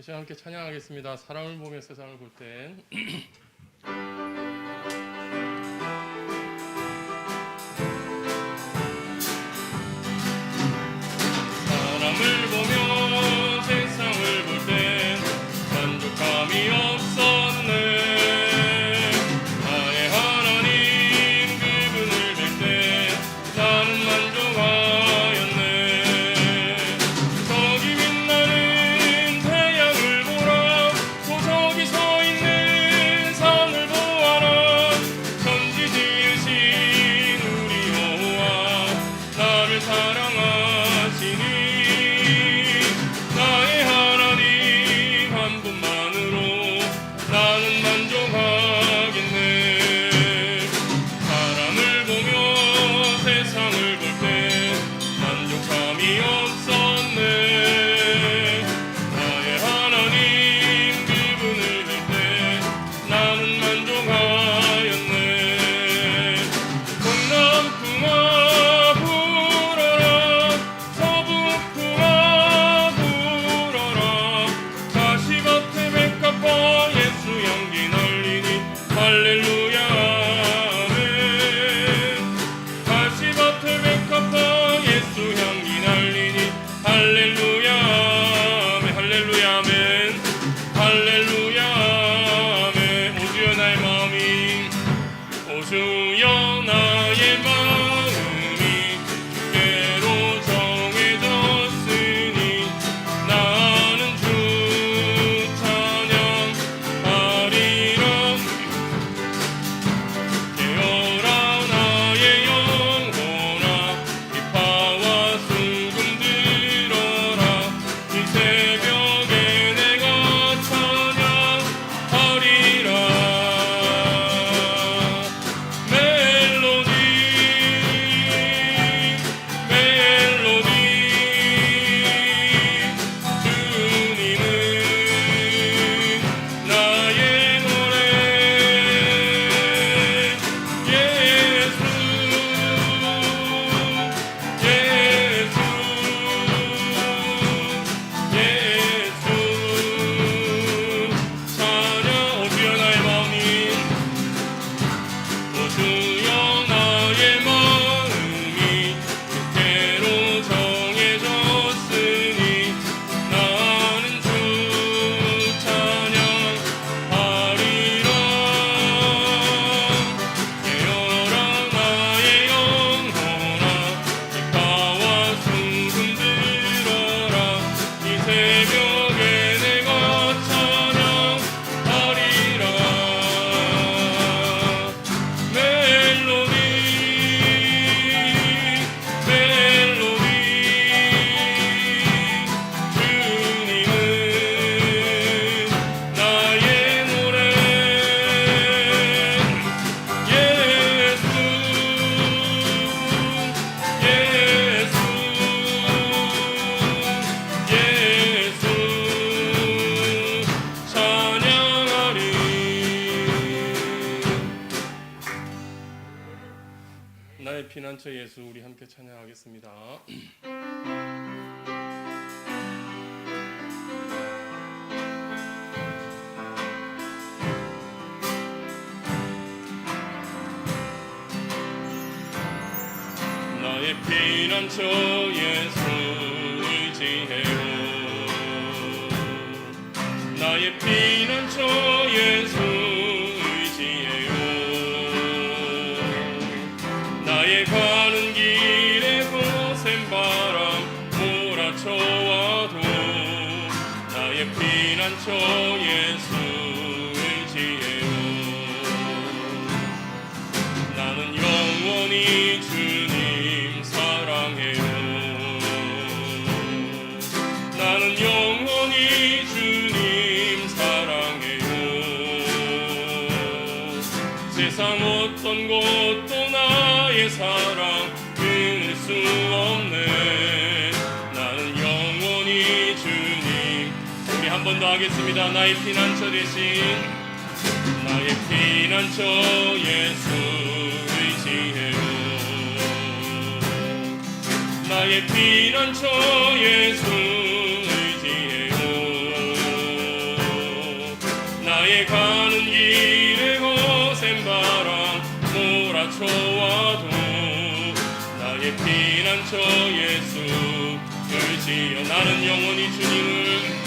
이 시간 함께 찬양하겠습니다. 사람을 보며 세상을 볼 땐 사람을 보며 세상을 볼 땐 만족감이 없었네. 나의 하나님 그분을 뵐 때 나는 만족하였네. 저기 빛나는 태양을 보라. 또 저기 서 있는 산을 보아라. 천지 지으신 우리 여호와 나를 사랑하시니 나의 하나님 한 분만으로 나는 만족하겠네. 사람을 보며 세상을 볼 때 만족함이 없었네. 나의 하나님 그분을 볼 때 나는 만족하였네. 동남풍아 불어라. 서북풍아 불어라. 가시밭에 백합화 예수 향기 날리니 할렐루야 아멘. 가시밭에 백합화 예수 향기 날리니 할렐루야 아멘. 할렐루야 아멘. 할렐루야 아멘. 오주여 나의 마음이 오주여 나의 마음이 주께로 정해졌으니 나는 주 찬양하리라. 깨어라 나의 영혼아. 비파와 수금 들어라. 이 새벽에 내가 찬양하리라. 멜로디 멜로디 주님은 나의 노래. 예수 찬양. 오주여 나의 마음이 오주여 나의 마음이 주께로 정해졌으니 나는 주 찬양하리라. 깨어라 나의 영혼아. 비파와 수금 들어라. 이 새벽에 내가 찬양하리라. 멜로디 멜로디 주님은 나의 노래. 예수 찬양하리. 나의 피난처 예수. 우리 함께 찬양하겠습니다. 나의 피난처 예수 의지해요. 나의 피난처 예수 의지해요. 나의 가는 길에 거센 바람 몰아쳐와도 나의 피난처 예수 의지해요. 나는 영원히 주님 사랑해요. 나는 영원히 주님 사랑해요. 세상 어떤 것도 나의 사랑 끊을 수 없네. 나는 영원히 주님. 우리 한 번 더 하겠습니다. 나의 피난처 대신 나의 피난처 예수 의지해요. 나의 피난처 예수 의지해요. 나의 가는 길에 거센 바람 몰아쳐와도 나의 피난처 예수 의지여 나는 영원히 주님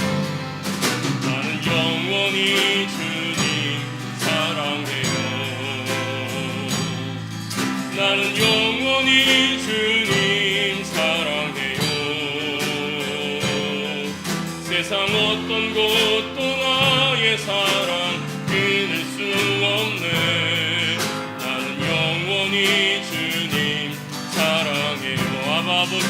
사랑해요. 나는 영원히 주님 사랑해요. 세상 어떤 것도 나의 사랑 끊을 수 없네. 나는 영원히 주님 사랑해요. 아버지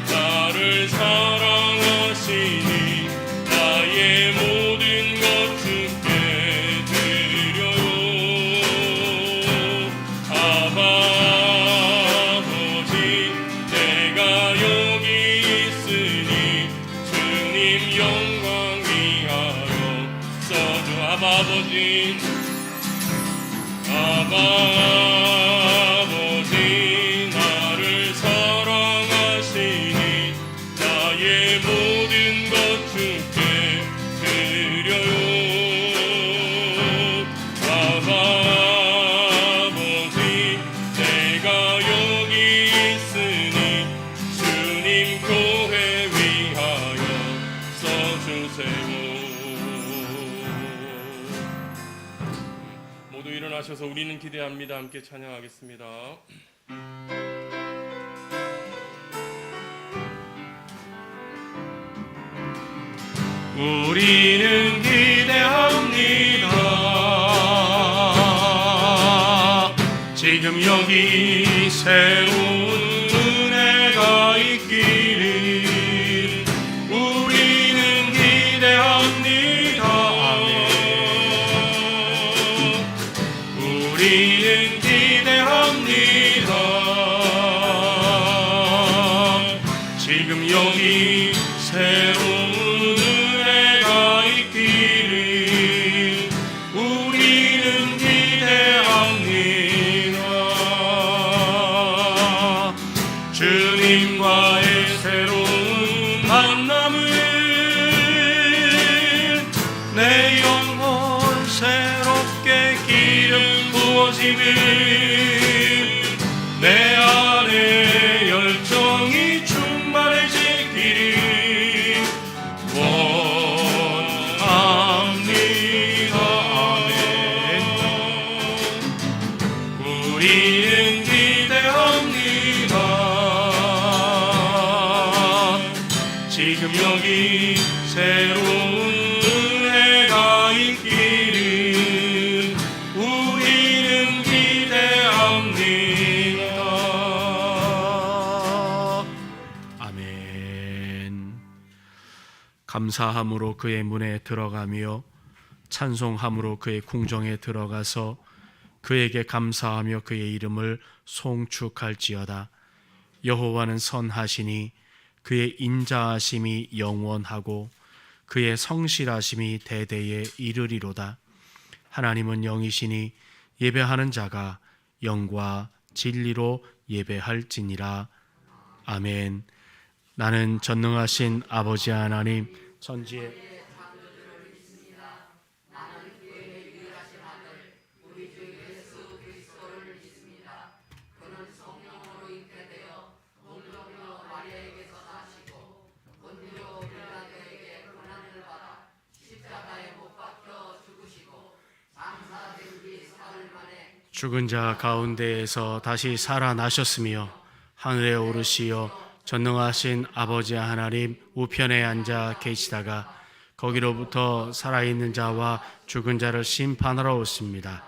나를 사랑하시니 나의 모든 것 주께 드려요. 아버지 내가 여기 있으니 주님 영광 위하여 써주. 아버지 나를 사랑하시니 나의 모든 것 주께 드려요. 아버지 내가 여기 있으니 주님 교회 위하여 써주세요. 모두 일어나셔서 우리는 기대합니다. 함께 찬양하겠습니다. 우리는 기대합니다. 지금 여기 새로운 은혜가 있기를 우리는 기대합니다. 우리는 기대합니다. 지금 여기 새로운 은혜가 있기를 우리는 기대합니다. 주님과의 새로운 만남을 내 영혼 새롭게 기름 부어짐을 내 안에 열정이 충만해지기를 원합니다. 아멘. 우리는 기대합니다. 지금 여기 새로운 은혜가 있기를 우리는 기대합니다. 아멘. 감사함으로 그의 문에 들어가며 찬송함으로 그의 궁정에 들어가서 그에게 감사하며 그의 이름을 송축할지어다. 여호와는 선하시니 그의 인자하심이 영원하고 그의 성실하심이 대대에 이르리로다. 하나님은 영이시니 예배하는 자가 영과 진리로 예배할지니라. 아멘. 나는 전능하신 아버지 하나님 천지의 죽은 자 가운데에서 다시 살아나셨으며 하늘에 오르시어 전능하신 아버지 하나님 우편에 앉아 계시다가 거기로부터 살아있는 자와 죽은 자를 심판하러 오십니다.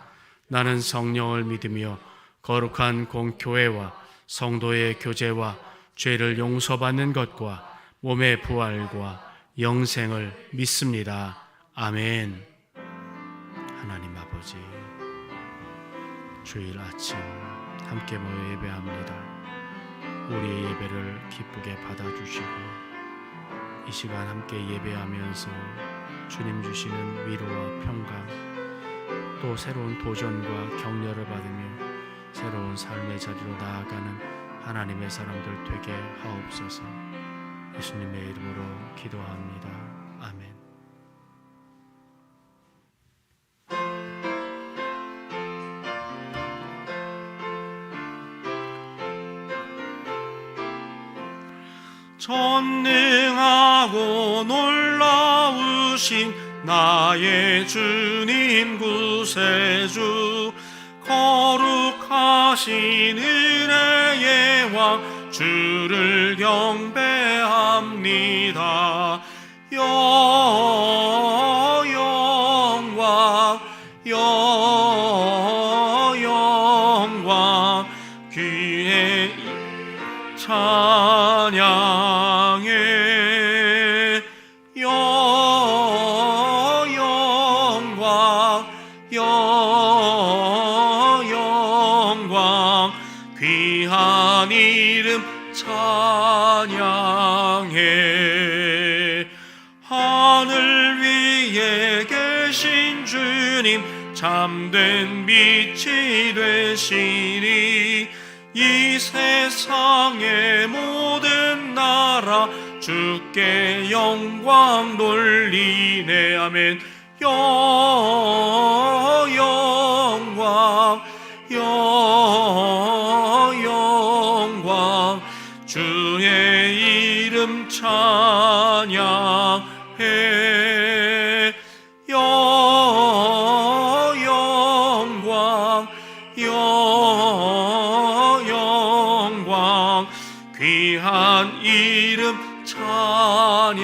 나는 성령을 믿으며 거룩한 공교회와 성도의 교제와 죄를 용서받는 것과 몸의 부활과 영생을 믿습니다. 아멘. 하나님 아버지, 주일 아침 함께 모여 예배합니다. 우리의 예배를 기쁘게 받아주시고 이 시간 함께 예배하면서 주님 주시는 위로와 평강 또 새로운 도전과 격려를 받으며 새로운 삶의 자리로 나아가는 하나님의 사람들 되게 하옵소서. 예수님의 이름으로 기도합니다. 아멘. 전능하고 놀라우신 나의 주님 구세주, 거룩하신 은혜의 왕 주를 경배합니다. 영광 귀에 찬양해. 영광 귀한 이름 찬양해. 하늘 위에 계신 주님, 참된 빛이 되시니 이 세상의 모든 나라 주께 영광 돌리네. 아멘. 영광 주의 이름 찬양해. 영광 귀한 이름 찬양해.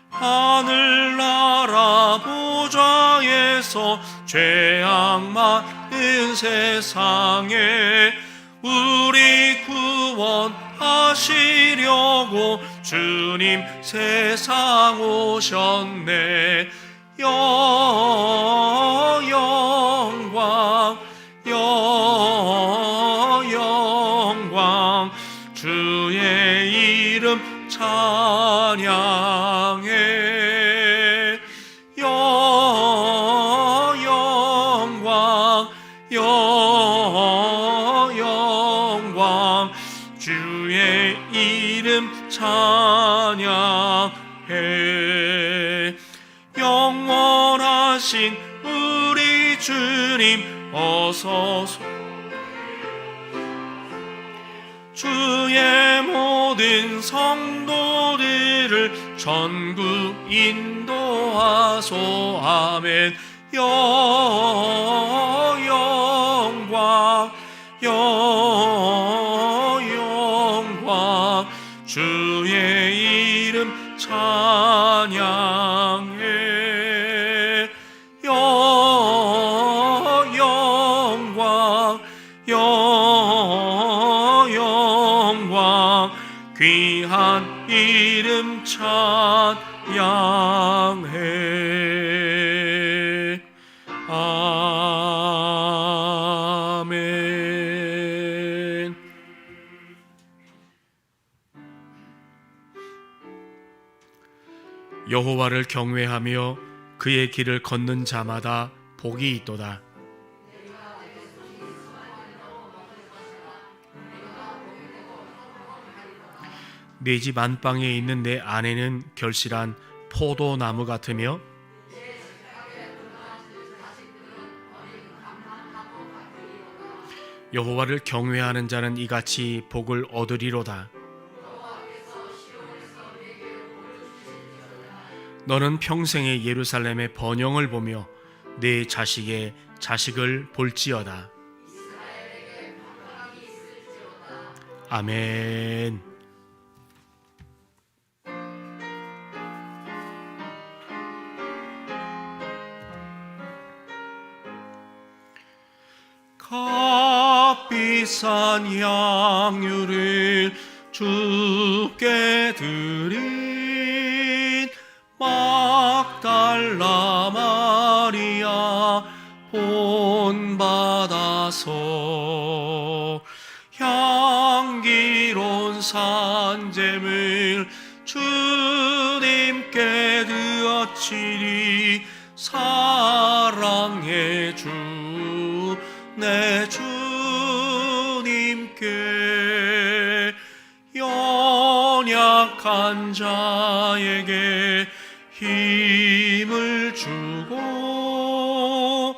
하늘나라 보좌에서 죄악 많은 세상에 우리 구원하시려고 주님 세상 오셨네. 영광 주의 이름 찬양해. 영광 주의 이름 찬양해. 영원하신 우리 주님 어서 주의 모든 성도들을 전국 인도하소. 아멘. 영광 주의 이름 찬양해. 영광 귀한 이름 찬양해. 아멘. 여호와를 경외하며 그의 길을 걷는 자마다 복이 있도다. 내 집 안방에 있는 내 아내는 결실한 포도나무 같으며 여호와를 경외하는 자는 이같이 복을 얻으리로다. 너는 평생에 예루살렘의 번영을 보며 내 자식의 자식을 볼지어다. 아멘. 값비싼 향유를 주께 드린 막달라 마리아 본받아서 향기로운 산재물 주님께 드어치리. 사랑의 주 내 주님께 연약한 자에게 힘을 주고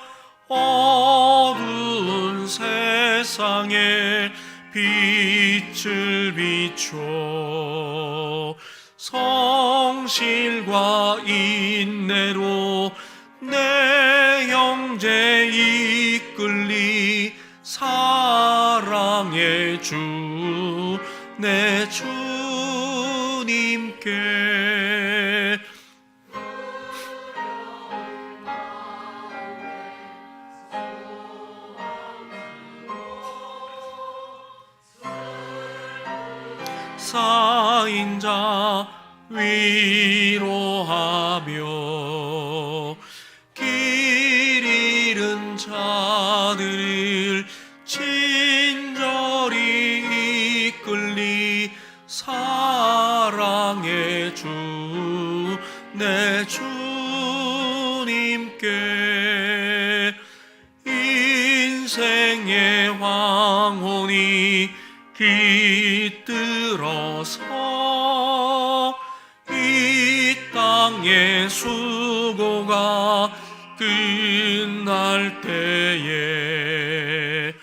어두운 세상에 빛을 비춰 성실과 인내로 내 형제 이끌리 사랑의 주 내 주님께 쌓인 자 위로하며 길 잃은 자들을 친절히 이끌리 사랑의 주 내 주님께 인생의 황혼이 깃들어서 이 땅의 수고가 끝날 때에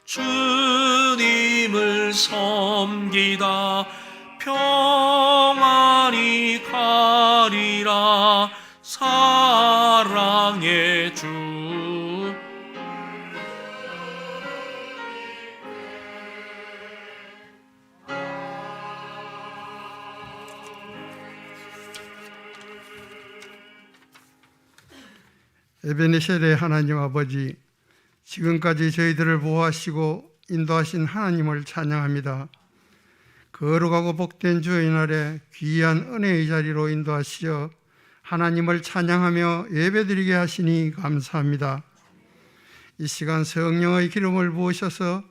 주님을 섬기다 평안히 가리라 사랑의 주 에베네셀의 하나님 아버지, 지금까지 저희들을 보호하시고 인도하신 하나님을 찬양합니다. 거룩하고 복된 주의 날에 귀한 은혜의 자리로 인도하시어 하나님을 찬양하며 예배드리게 하시니 감사합니다. 이 시간 성령의 기름을 부으셔서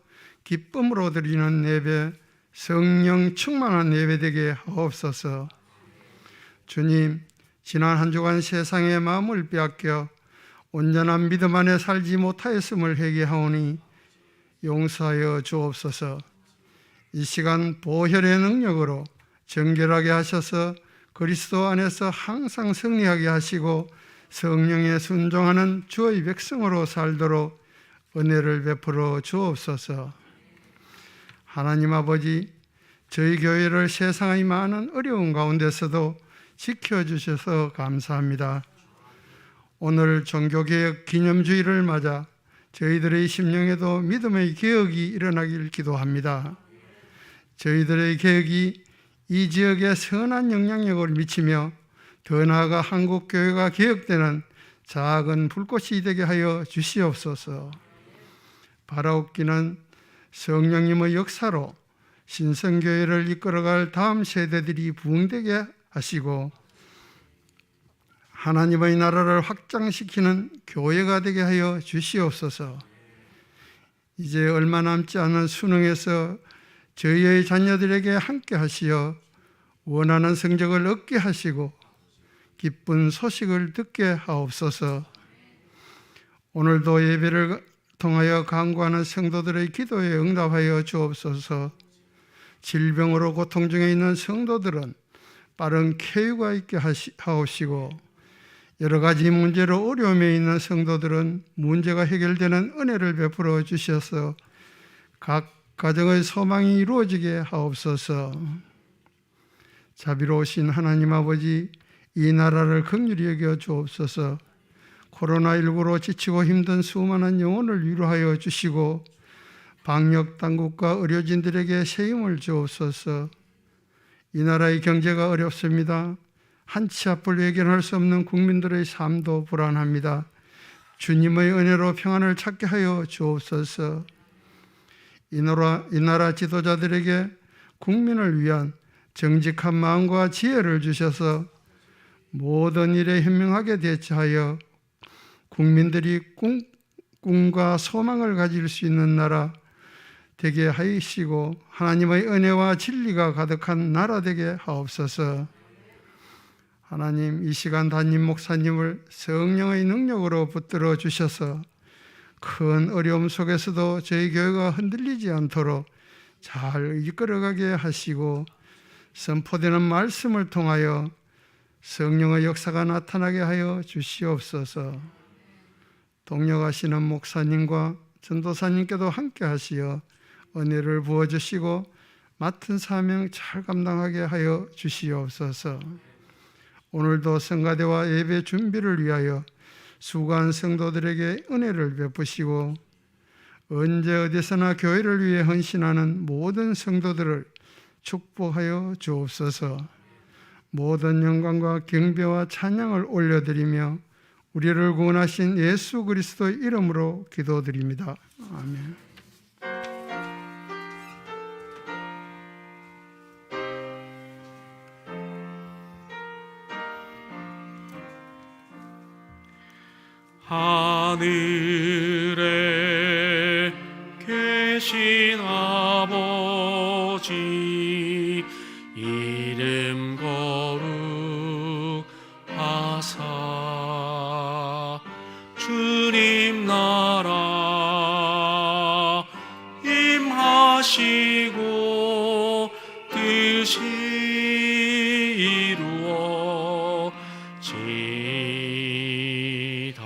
기쁨으로 드리는 예배, 성령 충만한 예배 되게 하옵소서. 주님, 지난 한 주간 세상의 마음을 빼앗겨 온전한 믿음 안에 살지 못하였음을 회개하오니 용서하여 주옵소서. 이 시간 보혈의 능력으로 정결하게 하셔서 그리스도 안에서 항상 승리하게 하시고 성령에 순종하는 주의 백성으로 살도록 은혜를 베풀어 주옵소서. 하나님 아버지, 저희 교회를 세상의 많은 어려운 가운데서도 지켜주셔서 감사합니다. 오늘 종교개혁 기념주의를 맞아 저희들의 심령에도 믿음의 개혁이 일어나길 기도합니다. 저희들의 개혁이 이 지역에 선한 영향력을 미치며 더 나아가 한국교회가 개혁되는 작은 불꽃이 되게 하여 주시옵소서. 바라옵기는 성령님의 역사로 신성교회를 이끌어갈 다음 세대들이 부흥되게 하시고 하나님의 나라를 확장시키는 교회가 되게 하여 주시옵소서. 이제 얼마 남지 않은 수능에서 저희의 자녀들에게 함께 하시어 원하는 성적을 얻게 하시고 기쁜 소식을 듣게 하옵소서. 오늘도 예배를 통하여 간구하는 성도들의 기도에 응답하여 주옵소서. 질병으로 고통 중에 있는 성도들은 빠른 쾌유가 있게 하옵시고 여러 가지 문제로 어려움에 있는 성도들은 문제가 해결되는 은혜를 베풀어 주셔서 각 가정의 소망이 이루어지게 하옵소서. 자비로우신 하나님 아버지, 이 나라를 긍휼히 여겨 주옵소서. 코로나19로 지치고 힘든 수많은 영혼을 위로하여 주시고 방역 당국과 의료진들에게 새 힘을 주옵소서. 이 나라의 경제가 어렵습니다. 한치 앞을 예견할 수 없는 국민들의 삶도 불안합니다. 주님의 은혜로 평안을 찾게 하여 주옵소서. 이 나라 지도자들에게 국민을 위한 정직한 마음과 지혜를 주셔서 모든 일에 현명하게 대처하여 국민들이 꿈과 소망을 가질 수 있는 나라 되게 하시고 하나님의 은혜와 진리가 가득한 나라 되게 하옵소서. 하나님, 이 시간 담임 목사님을 성령의 능력으로 붙들어 주셔서 큰 어려움 속에서도 저희 교회가 흔들리지 않도록 잘 이끌어가게 하시고 선포되는 말씀을 통하여 성령의 역사가 나타나게 하여 주시옵소서. 동역하시는 목사님과 전도사님께도 함께 하시어 은혜를 부어주시고 맡은 사명 잘 감당하게 하여 주시옵소서. 오늘도 성가대와 예배 준비를 위하여 수고한 성도들에게 은혜를 베푸시고 언제 어디서나 교회를 위해 헌신하는 모든 성도들을 축복하여 주옵소서. 모든 영광과 경배와 찬양을 올려드리며 우리를 구원하신 예수 그리스도의 이름으로 기도드립니다. 아멘. 하늘에 계신 아버지 이름 거룩하사 주님 나라 임하시고 뜻이 이루어지이다.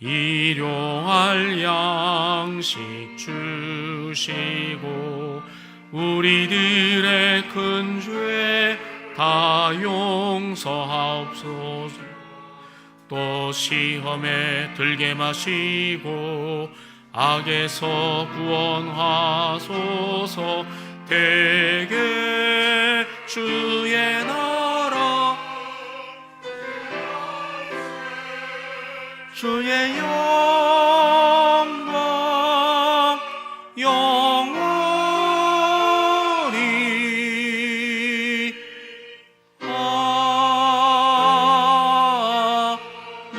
일용할 양식 주시고 우리들의 큰 죄 다 용서하옵소서. 또 시험에 들게 마시고 악에서 구원하소서. 대개 주의 나라 주의 영광 영원히 아멘.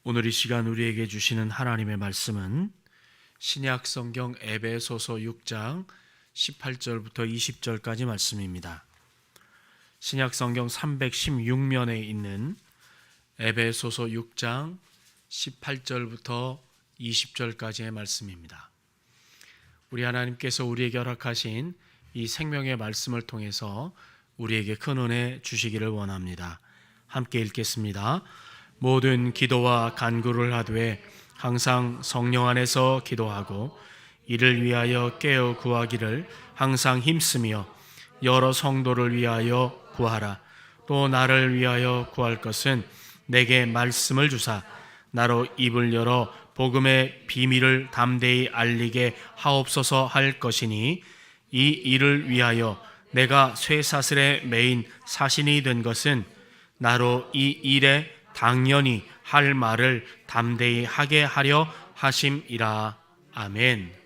오늘 이 시간 우리에게 주시는 하나님의 말씀은 신약 성경 에베소서 6장 18절부터 20절까지 말씀입니다. 신약 성경 316면에 있는 에베소서 6장 18절부터 20절까지의 말씀입니다. 우리 하나님께서 우리에게 허락하신 이 생명의 말씀을 통해서 우리에게 큰 은혜 주시기를 원합니다. 함께 읽겠습니다. 모든 기도와 간구를 하되 항상 성령 안에서 기도하고 이를 위하여 깨어 구하기를 항상 힘쓰며 여러 성도를 위하여 구하라. 또 나를 위하여 구할 것은 내게 말씀을 주사 나로 입을 열어 복음의 비밀을 담대히 알리게 하옵소서 할 것이니 이 일을 위하여 내가 쇠사슬에 매인 사신이 된 것은 나로 이 일에 당연히 할 말을 담대히 하게 하려 하심이라. 아멘.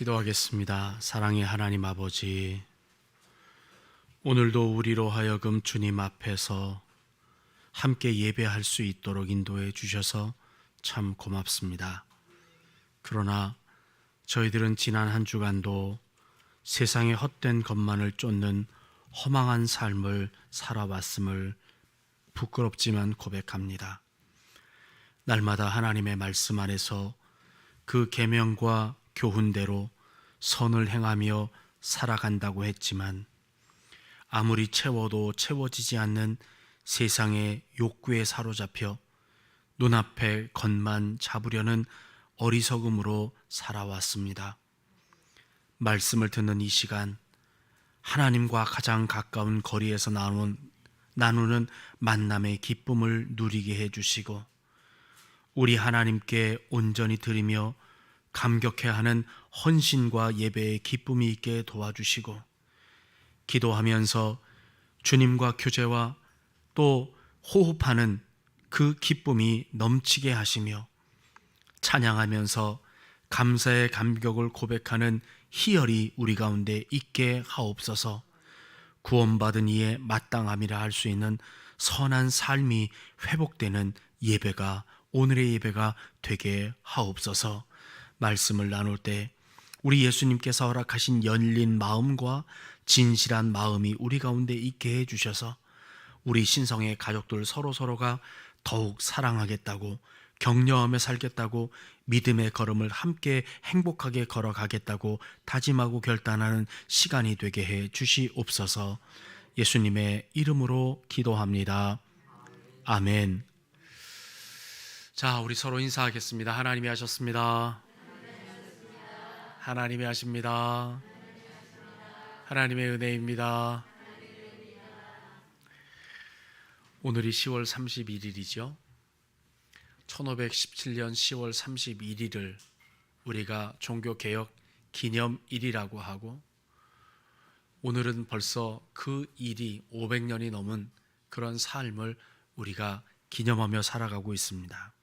기도하겠습니다. 사랑의 하나님 아버지, 오늘도 우리로 하여금 주님 앞에서 함께 예배할 수 있도록 인도해 주셔서 참 고맙습니다. 그러나 저희들은 지난 한 주간도 세상의 헛된 것만을 쫓는 허망한 삶을 살아왔음을 부끄럽지만 고백합니다. 날마다 하나님의 말씀 안에서 그 계명과 교훈대로 선을 행하며 살아간다고 했지만 아무리 채워도 채워지지 않는 세상의 욕구에 사로잡혀 눈앞의 것만 잡으려는 어리석음으로 살아왔습니다. 말씀을 듣는 이 시간, 하나님과 가장 가까운 거리에서 나누는 만남의 기쁨을 누리게 해주시고 우리 하나님께 온전히 드리며 감격해하는 헌신과 예배의 기쁨이 있게 도와주시고 기도하면서 주님과 교제와 또 호흡하는 그 기쁨이 넘치게 하시며 찬양하면서 감사의 감격을 고백하는 희열이 우리 가운데 있게 하옵소서. 구원받은 이의 마땅함이라 할 수 있는 선한 삶이 회복되는 예배가 오늘의 예배가 되게 하옵소서. 말씀을 나눌 때 우리 예수님께서 허락하신 열린 마음과 진실한 마음이 우리 가운데 있게 해주셔서 우리 신성의 가족들 서로가 더욱 사랑하겠다고 격려하며 살겠다고 믿음의 걸음을 함께 행복하게 걸어가겠다고 다짐하고 결단하는 시간이 되게 해 주시옵소서. 예수님의 이름으로 기도합니다. 아멘. 자, 우리 서로 인사하겠습니다. 하나님이 하셨습니다. 하나님이 하십니다. 하나님의 은혜입니다. 오늘이 10월 31일이죠. 1517년 10월 31일을 우리가 종교개혁 기념일이라고 하고 오늘은 벌써 그 일이 500년이 넘은 그런 삶을 우리가 기념하며 살아가고 있습니다.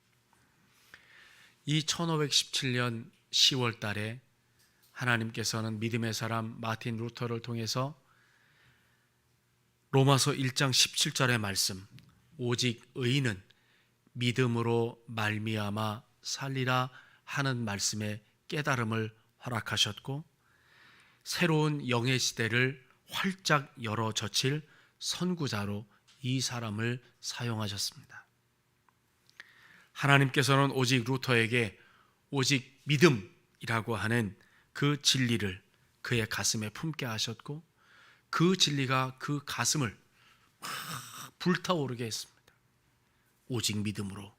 이 1517년 10월 달에 하나님께서는 믿음의 사람 마틴 루터를 통해서 로마서 1장 17절의 말씀, 오직 의인은 믿음으로 말미암아 살리라 하는 말씀에 깨달음을 허락하셨고 새로운 영의 시대를 활짝 열어 젖힐 선구자로 이 사람을 사용하셨습니다. 하나님께서는 오직 루터에게 오직 믿음이라고 하는 그 진리를 그의 가슴에 품게 하셨고 그 진리가 그 가슴을 막 불타오르게 했습니다. 오직 믿음으로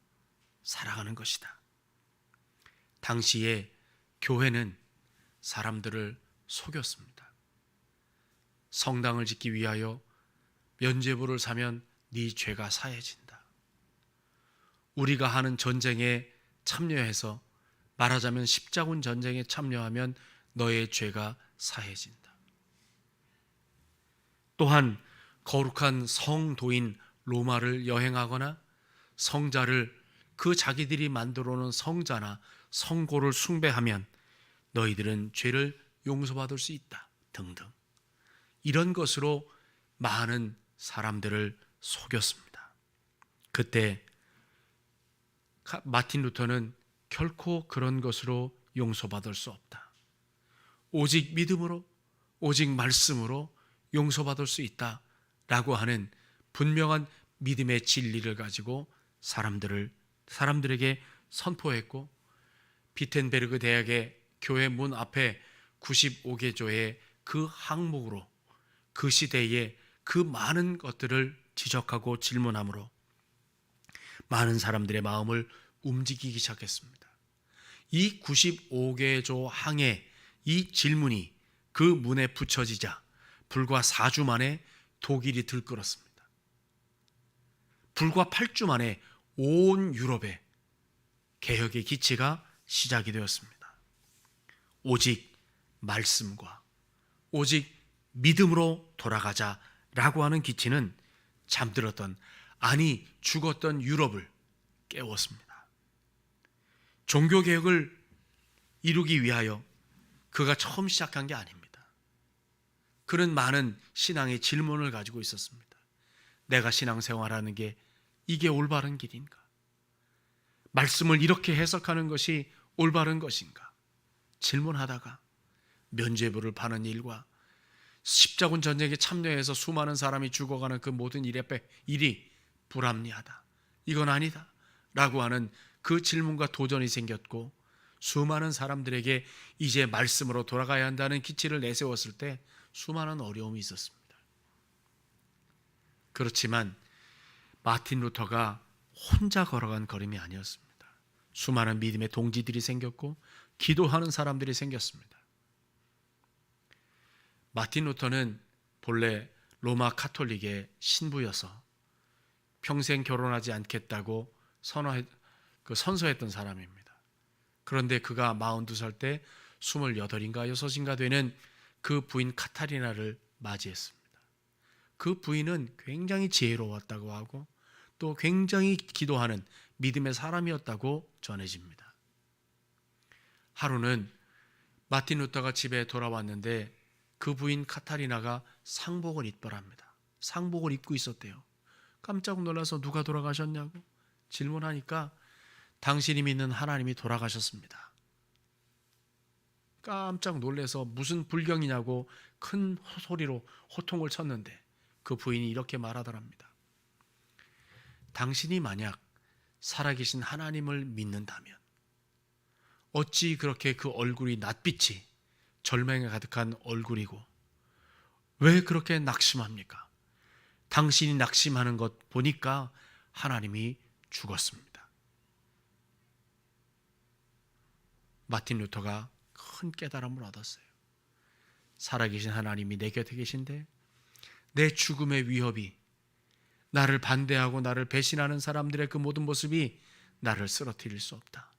살아가는 것이다. 당시에 교회는 사람들을 속였습니다. 성당을 짓기 위하여 면죄부를 사면 네 죄가 사해진다. 우리가 하는 전쟁에 참여해서 말하자면 십자군 전쟁에 참여하면 너의 죄가 사해진다. 또한 거룩한 성도인 로마를 여행하거나 성자를 그 자기들이 만들어 놓은 성자나 성고를 숭배하면 너희들은 죄를 용서받을 수 있다 등등 이런 것으로 많은 사람들을 속였습니다. 그때 마틴 루터는 결코 그런 것으로 용서받을 수 없다. 오직 믿음으로 오직 말씀으로 용서받을 수 있다라고 하는 분명한 믿음의 진리를 가지고 사람들에게 선포했고 비텐베르그 대학의 교회 문 앞에 95개조의 그 항목으로 그 시대의 그 많은 것들을 지적하고 질문함으로 많은 사람들의 마음을 움직이기 시작했습니다. 이 95개조 항의 이 질문이 그 문에 붙여지자 불과 4주 만에 독일이 들끓었습니다. 불과 8주 만에 온 유럽에 개혁의 기치가 시작이 되었습니다. 오직 말씀과 오직 믿음으로 돌아가자라고 하는 기치는 잠들었던 아니 죽었던 유럽을 깨웠습니다. 종교개혁을 이루기 위하여 그가 처음 시작한 게 아닙니다. 그는 많은 신앙의 질문을 가지고 있었습니다. 내가 신앙생활하는 게 이게 올바른 길인가? 말씀을 이렇게 해석하는 것이 올바른 것인가? 질문하다가 면죄부를 파는 일과 십자군 전쟁에 참여해서 수많은 사람이 죽어가는 그 모든 일이 불합리하다. 이건 아니다. 라고 하는 그 질문과 도전이 생겼고, 수많은 사람들에게 이제 말씀으로 돌아가야 한다는 기치를 내세웠을 때 수많은 어려움이 있었습니다. 그렇지만 마틴 루터가 혼자 걸어간 걸음이 아니었습니다. 수많은 믿음의 동지들이 생겼고 기도하는 사람들이 생겼습니다. 마틴 루터는 본래 로마 카톨릭의 신부여서 평생 결혼하지 않겠다고 선서했던 사람입니다. 그런데 그가 42살 때 28인가 6인가 되는 그 부인 카타리나를 맞이했습니다. 그 부인은 굉장히 지혜로웠다고 하고 또 굉장히 기도하는 믿음의 사람이었다고 전해집니다. 하루는 마틴 루터가 집에 돌아왔는데 그 부인 카타리나가 상복을 입더랍니다. 상복을 입고 있었대요. 깜짝 놀라서 누가 돌아가셨냐고 질문하니까 당신이 믿는 하나님이 돌아가셨습니다. 깜짝 놀라서 무슨 불경이냐고 큰 소리로 호통을 쳤는데 그 부인이 이렇게 말하더랍니다. 당신이 만약 살아계신 하나님을 믿는다면 어찌 그렇게 그 얼굴이 낯빛이 절망에 가득한 얼굴이고 왜 그렇게 낙심합니까? 당신이 낙심하는 것 보니까 하나님이 죽었습니다. 마틴 루터가 큰 깨달음을 얻었어요. 살아계신 하나님이 내 곁에 계신데 내 죽음의 위협이 나를 반대하고 나를 배신하는 사람들의 그 모든 모습이 나를 쓰러뜨릴 수 없다.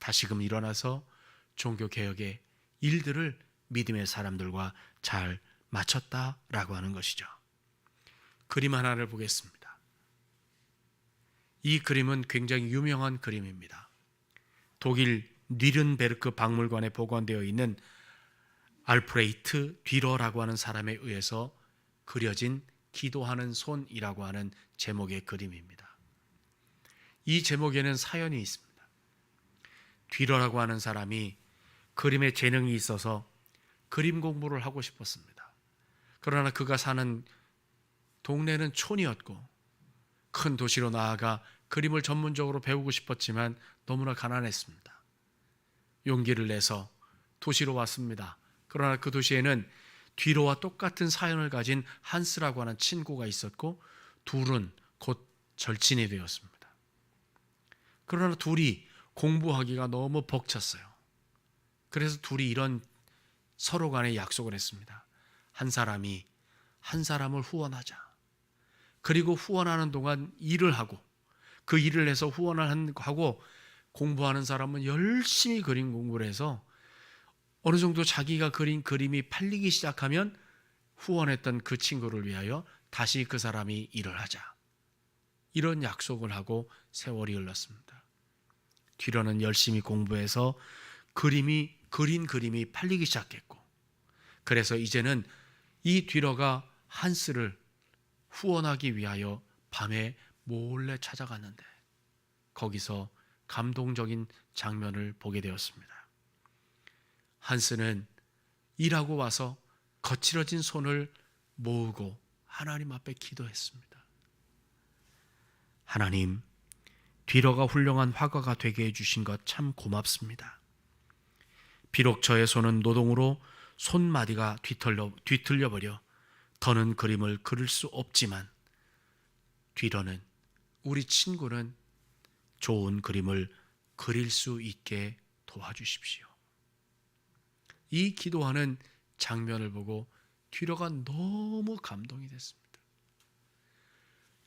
다시금 일어나서 종교개혁의 일들을 믿음의 사람들과 잘 마쳤다라고 하는 것이죠. 그림 하나를 보겠습니다. 이 그림은 굉장히 유명한 그림입니다. 독일 뉘른베르크 박물관에 보관되어 있는 알프레이트 뒤러라고 하는 사람에 의해서 그려진 기도하는 손이라고 하는 제목의 그림입니다. 이 제목에는 사연이 있습니다. 뒤러라고 하는 사람이 그림에 재능이 있어서 그림 공부를 하고 싶었습니다. 그러나 그가 사는 동네는 촌이었고 큰 도시로 나아가 그림을 전문적으로 배우고 싶었지만 너무나 가난했습니다. 용기를 내서 도시로 왔습니다. 그러나 그 도시에는 뒤로와 똑같은 사연을 가진 한스라고 하는 친구가 있었고 둘은 곧 절친이 되었습니다. 그러나 둘이 공부하기가 너무 벅찼어요. 그래서 둘이 이런 서로 간에 약속을 했습니다. 한 사람이 한 사람을 후원하자. 그리고 후원하는 동안 일을 하고 그 일을 해서 후원을 하고 공부하는 사람은 열심히 그림 공부를 해서 어느 정도 자기가 그린 그림이 팔리기 시작하면 후원했던 그 친구를 위하여 다시 그 사람이 일을 하자. 이런 약속을 하고 세월이 흘렀습니다. 뒤로는 열심히 공부해서 그린 그림이 팔리기 시작했고 그래서 이제는 이 뒤로가 한스를 후원하기 위하여 밤에 몰래 찾아갔는데 거기서 감동적인 장면을 보게 되었습니다. 한스는 일하고 와서 거칠어진 손을 모으고 하나님 앞에 기도했습니다. 하나님, 뒤로가 훌륭한 화가가 되게 해주신 것 참 고맙습니다. 비록 저의 손은 노동으로 손마디가 뒤틀려버려 더는 그림을 그릴 수 없지만 뒤로는 우리 친구는 좋은 그림을 그릴 수 있게 도와주십시오. 이 기도하는 장면을 보고 뒤로가 너무 감동이 됐습니다.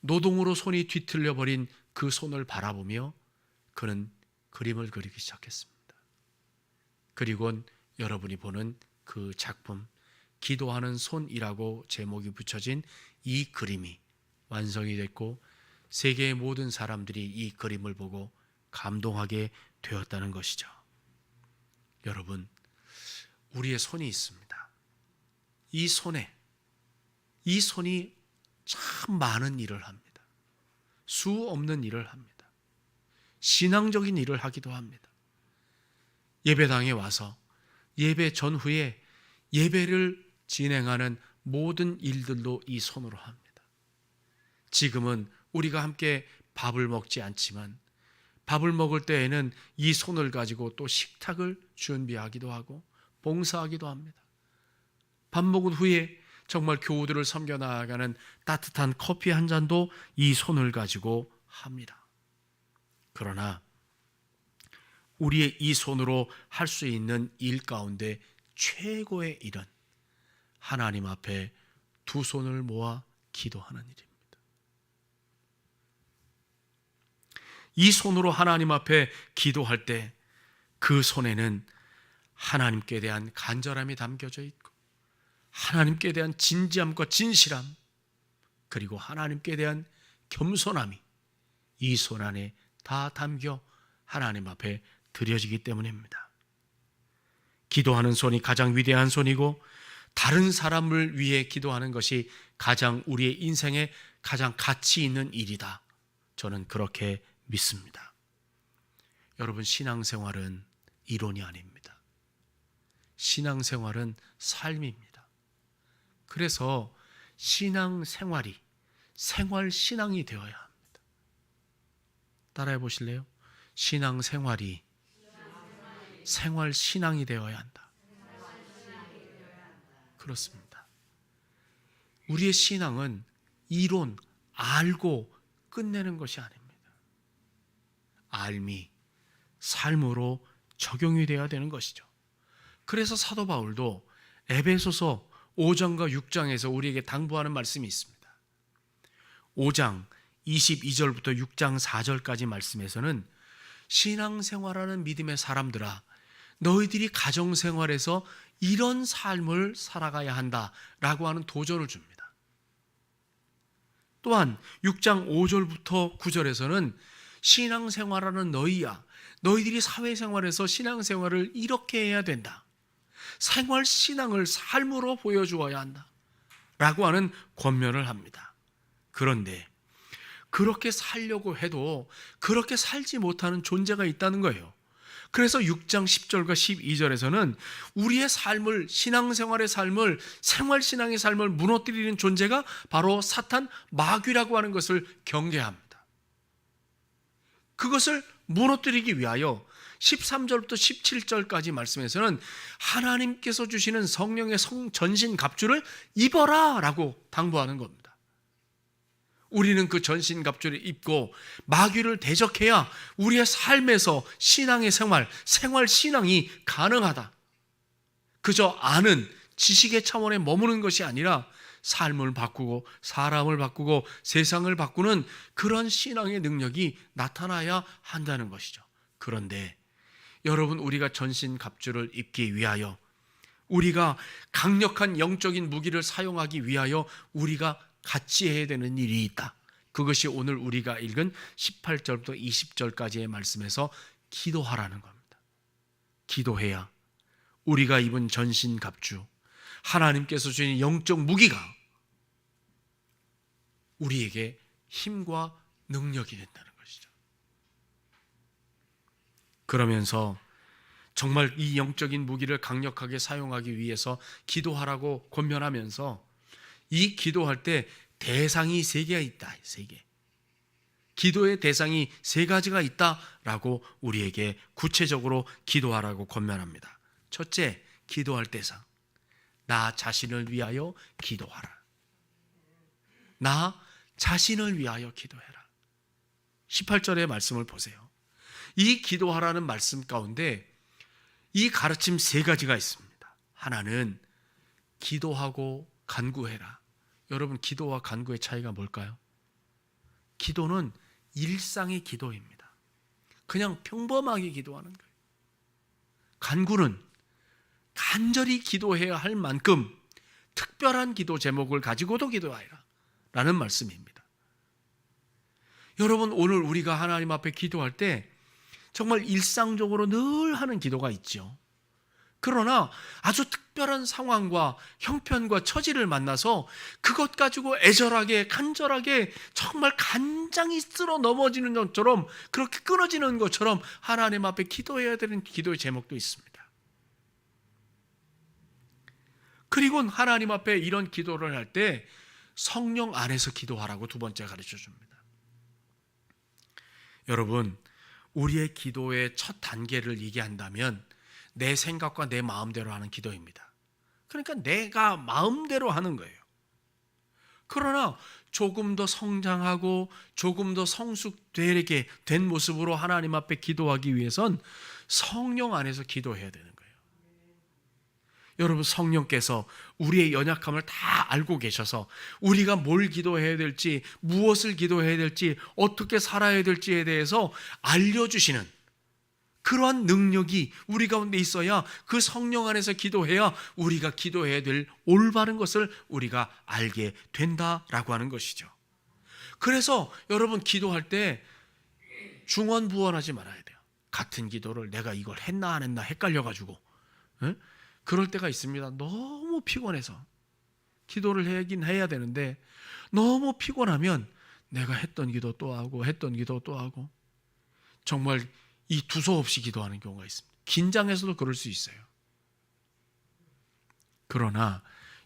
노동으로 손이 뒤틀려버린 그 손을 바라보며 그는 그림을 그리기 시작했습니다. 그리고는 여러분이 보는 그 작품 기도하는 손이라고 제목이 붙여진 이 그림이 완성이 됐고 세계의 모든 사람들이 이 그림을 보고 감동하게 되었다는 것이죠. 여러분, 우리의 손이 있습니다. 이 손이 참 많은 일을 합니다. 수 없는 일을 합니다. 신앙적인 일을 하기도 합니다. 예배당에 와서 예배 전후에 예배를 진행하는 모든 일들도 이 손으로 합니다. 지금은 우리가 함께 밥을 먹지 않지만 밥을 먹을 때에는 이 손을 가지고 또 식탁을 준비하기도 하고 봉사하기도 합니다. 밥 먹은 후에 정말 교우들을 섬겨 나아가는 따뜻한 커피 한 잔도 이 손을 가지고 합니다. 그러나 우리의 이 손으로 할 수 있는 일 가운데 최고의 일은 하나님 앞에 두 손을 모아 기도하는 일입니다. 이 손으로 하나님 앞에 기도할 때 그 손에는 하나님께 대한 간절함이 담겨져 있고 하나님께 대한 진지함과 진실함 그리고 하나님께 대한 겸손함이 이 손 안에 다 담겨 하나님 앞에 드려지기 때문입니다. 기도하는 손이 가장 위대한 손이고 다른 사람을 위해 기도하는 것이 가장 우리의 인생에 가장 가치 있는 일이다. 저는 그렇게 믿습니다. 여러분, 신앙생활은 이론이 아닙니다. 신앙생활은 삶입니다. 그래서 신앙생활이 생활신앙이 되어야 합니다. 따라해 보실래요? 신앙생활이 생활신앙이 되어야 한다. 그렇습니다. 우리의 신앙은 이론, 알고 끝내는 것이 아닙니다. 알미, 삶으로 적용이 되어야 되는 것이죠. 그래서 사도 바울도 에베소서 5장과 6장에서 우리에게 당부하는 말씀이 있습니다. 5장 22절부터 6장 4절까지 말씀에서는 신앙생활하는 믿음의 사람들아, 너희들이 가정생활에서 이런 삶을 살아가야 한다라고 하는 도전을 줍니다. 또한 6장 5절부터 9절에서는 신앙생활하는 너희야, 너희들이 사회생활에서 신앙생활을 이렇게 해야 된다. 생활신앙을 삶으로 보여주어야 한다 라고 하는 권면을 합니다. 그런데 그렇게 살려고 해도 그렇게 살지 못하는 존재가 있다는 거예요. 그래서 6장 10절과 12절에서는 우리의 삶을, 신앙생활의 삶을, 생활신앙의 삶을 무너뜨리는 존재가 바로 사탄, 마귀라고 하는 것을 경계합니다. 그것을 무너뜨리기 위하여 13절부터 17절까지 말씀에서는 하나님께서 주시는 성령의 전신갑주를 입어라 라고 당부하는 겁니다. 우리는 그 전신갑주를 입고 마귀를 대적해야 우리의 삶에서 신앙의 생활신앙이 가능하다. 그저 아는 지식의 차원에 머무는 것이 아니라 삶을 바꾸고 사람을 바꾸고 세상을 바꾸는 그런 신앙의 능력이 나타나야 한다는 것이죠. 그런데 여러분, 우리가 전신갑주를 입기 위하여, 우리가 강력한 영적인 무기를 사용하기 위하여 우리가 같이 해야 되는 일이 있다. 그것이 오늘 우리가 읽은 18절부터 20절까지의 말씀에서 기도하라는 겁니다. 기도해야 우리가 입은 전신갑주, 하나님께서 주신 영적 무기가 우리에게 힘과 능력이 된다는 것이죠. 그러면서 정말 이 영적인 무기를 강력하게 사용하기 위해서 기도하라고 권면하면서 이 기도할 때 대상이 3개가 있다. 3개. 기도의 대상이 3가지가 있다라고 우리에게 구체적으로 기도하라고 권면합니다. 첫째, 기도할 대상. 나 자신을 위하여 기도하라. 나 자신을 위하여 기도해라. 18절의 말씀을 보세요. 이 기도하라는 말씀 가운데 이 가르침 3가지가 있습니다. 하나는 기도하고 간구해라. 여러분, 기도와 간구의 차이가 뭘까요? 기도는 일상의 기도입니다. 그냥 평범하게 기도하는 거예요. 간구는 간절히 기도해야 할 만큼 특별한 기도 제목을 가지고도 기도하라 라는 말씀입니다. 여러분, 오늘 우리가 하나님 앞에 기도할 때 정말 일상적으로 늘 하는 기도가 있죠. 그러나 아주 특별한 상황과 형편과 처지를 만나서 그것 가지고 애절하게 간절하게 정말 간장이 쓸어 넘어지는 것처럼 그렇게 끊어지는 것처럼 하나님 앞에 기도해야 되는 기도의 제목도 있습니다. 그리고 하나님 앞에 이런 기도를 할 때 성령 안에서 기도하라고 두 번째 가르쳐 줍니다. 여러분, 우리의 기도의 첫 단계를 얘기한다면 내 생각과 내 마음대로 하는 기도입니다. 그러니까 내가 마음대로 하는 거예요. 그러나 조금 더 성장하고 조금 더 성숙되게 된 모습으로 하나님 앞에 기도하기 위해선 성령 안에서 기도해야 되는 거예요. 여러분, 성령께서 우리의 연약함을 다 알고 계셔서 우리가 뭘 기도해야 될지, 무엇을 기도해야 될지, 어떻게 살아야 될지에 대해서 알려주시는 그러한 능력이 우리 가운데 있어야, 그 성령 안에서 기도해야 우리가 기도해야 될 올바른 것을 우리가 알게 된다라고 하는 것이죠. 그래서 여러분, 기도할 때 중언부언하지 말아야 돼요. 같은 기도를 내가 이걸 했나 안 했나 헷갈려가지고 그럴 때가 있습니다. 너무 피곤해서 기도를 하긴 해야 되는데 너무 피곤하면 내가 했던 기도 또 하고 했던 기도 또 하고 정말 이 두서없이 기도하는 경우가 있습니다. 긴장해서도 그럴 수 있어요. 그러나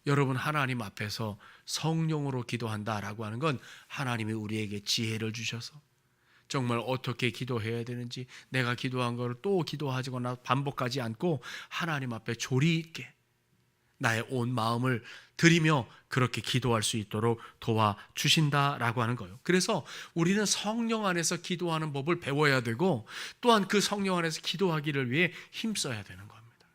여러분, 하나님 앞에서 성령으로 기도한다라고 하는 건 하나님이 우리에게 지혜를 주셔서 정말 어떻게 기도해야 되는지, 내가 기도한 것을 또 기도하거나 반복하지 않고 하나님 앞에 조리 있게 나의 온 마음을 드리며 그렇게 기도할 수 있도록 도와주신다라고 하는 거예요. 그래서 우리는 성령 안에서 기도하는 법을 배워야 되고 또한 그 성령 안에서 기도하기를 위해 힘써야 되는 겁니다.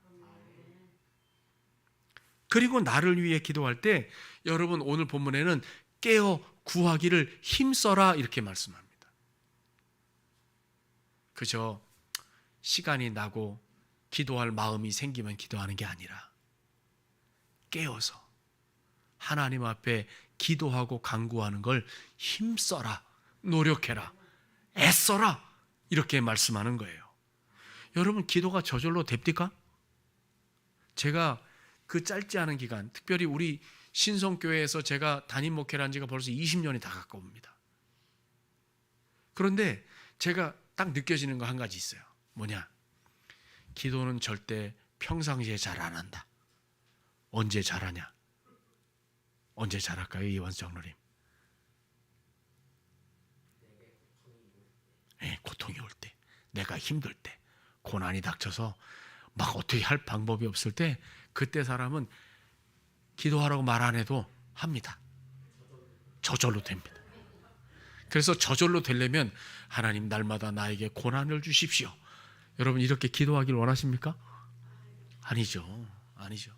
그리고 나를 위해 기도할 때 여러분, 오늘 본문에는 깨어 구하기를 힘써라 이렇게 말씀합니다. 그저 시간이 나고 기도할 마음이 생기면 기도하는 게 아니라 깨어서 하나님 앞에 기도하고 간구하는 걸 힘써라, 노력해라, 애써라 이렇게 말씀하는 거예요. 여러분, 기도가 저절로 됩니까? 제가 그 짧지 않은 기간, 특별히 우리 신성교회에서 제가 담임 목회를 한 지가 벌써 20년이 다 가까웁니다. 그런데 제가 딱 느껴지는 거 한 가지 있어요. 뭐냐? 기도는 절대 평상시에 잘 안 한다. 언제 잘하냐? 언제 잘할까요, 이완수 장로님? 네, 고통이 올 때, 내가 힘들 때, 고난이 닥쳐서 막 어떻게 할 방법이 없을 때, 그때 사람은 기도하라고 말 안 해도 합니다. 저절로 됩니다. 그래서 저절로 되려면 하나님, 날마다 나에게 고난을 주십시오. 여러분, 이렇게 기도하길 원하십니까? 아니죠. 아니죠.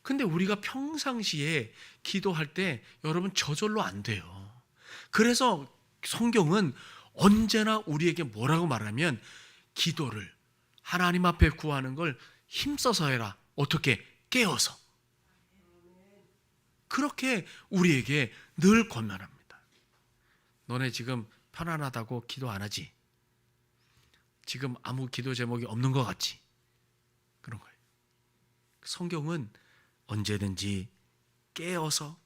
근데 우리가 평상시에 기도할 때 여러분 저절로 안 돼요. 그래서 성경은 언제나 우리에게 뭐라고 말하면 기도를 하나님 앞에 구하는 걸 힘써서 해라. 어떻게? 깨어서. 그렇게 우리에게 늘 권면합니다. 너네 지금 편안하다고 기도 안 하지? 지금 아무 기도 제목이 없는 것 같지? 그런 거예요. 성경은 언제든지 깨어서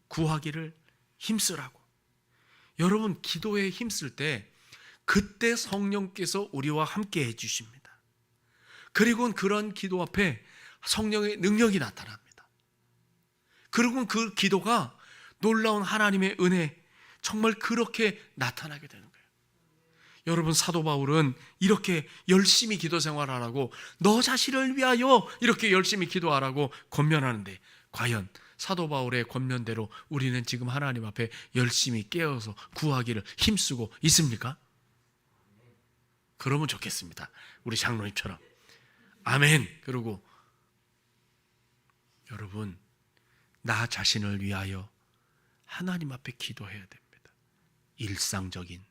구하기를 힘쓰라고. 여러분, 기도에 힘쓸 때 그때 성령께서 우리와 함께 해주십니다. 그리고 그런 기도 앞에 성령의 능력이 나타납니다. 그리고 그 기도가 놀라운 하나님의 은혜, 정말 그렇게 나타나게 되는 거예요. 여러분, 사도 바울은 이렇게 열심히 기도 생활하라고, 너 자신을 위하여 이렇게 열심히 기도하라고 권면하는데, 과연 사도 바울의 권면대로 우리는 지금 하나님 앞에 열심히 깨어서 구하기를 힘쓰고 있습니까? 그러면 좋겠습니다. 우리 장로님처럼. 아멘. 그리고 여러분, 나 자신을 위하여 하나님 앞에 기도해야 됩니다. 일상적인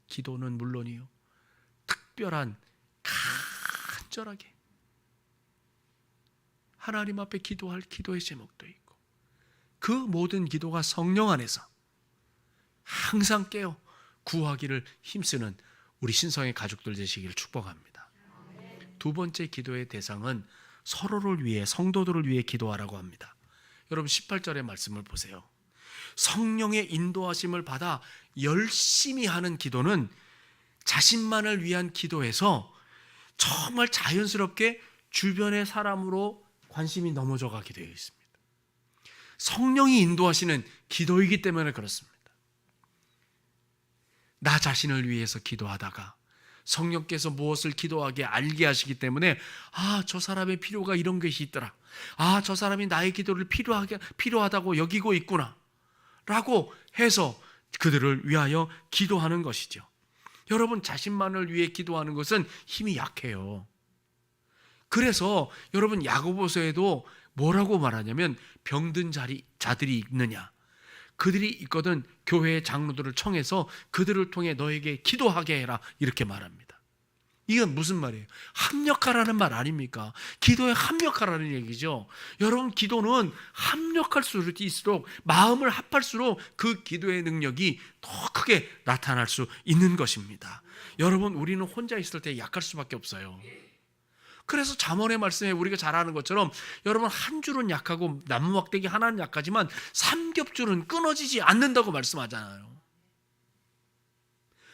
기도는 물론이요, 특별한 간절하게 하나님 앞에 기도할 기도의 제목도 있고, 그 모든 기도가 성령 안에서 항상 깨어 구하기를 힘쓰는 우리 신성의 가족들 되시기를 축복합니다. 두 번째 기도의 대상은 서로를 위해, 성도들을 위해 기도하라고 합니다. 여러분 18절의 말씀을 보세요. 성령의 인도하심을 받아 열심히 하는 기도는 자신만을 위한 기도에서 정말 자연스럽게 주변의 사람으로 관심이 넘어져 가게 되어 있습니다. 성령이 인도하시는 기도이기 때문에 그렇습니다. 나 자신을 위해서 기도하다가 성령께서 무엇을 기도하게 알게 하시기 때문에 저 사람의 필요가 이런 것이 있더라. 저 사람이 나의 기도를 필요하다고 여기고 있구나 라고 해서 그들을 위하여 기도하는 것이죠. 여러분 자신만을 위해 기도하는 것은 힘이 약해요. 그래서 여러분 야고보서에도 뭐라고 말하냐면 병든 자들이 있느냐, 그들이 있거든 교회의 장로들을 청해서 그들을 통해 너에게 기도하게 해라 이렇게 말합니다. 이건 무슨 말이에요? 합력하라는 말 아닙니까? 기도에 합력하라는 얘기죠. 여러분 기도는 합력할수록 마음을 합할수록 그 기도의 능력이 더 크게 나타날 수 있는 것입니다. 여러분 우리는 혼자 있을 때 약할 수밖에 없어요. 그래서 잠언의 말씀에 우리가 잘 아는 것처럼 여러분 한 줄은 약하고 나무 막대기 하나는 약하지만 삼겹줄은 끊어지지 않는다고 말씀하잖아요.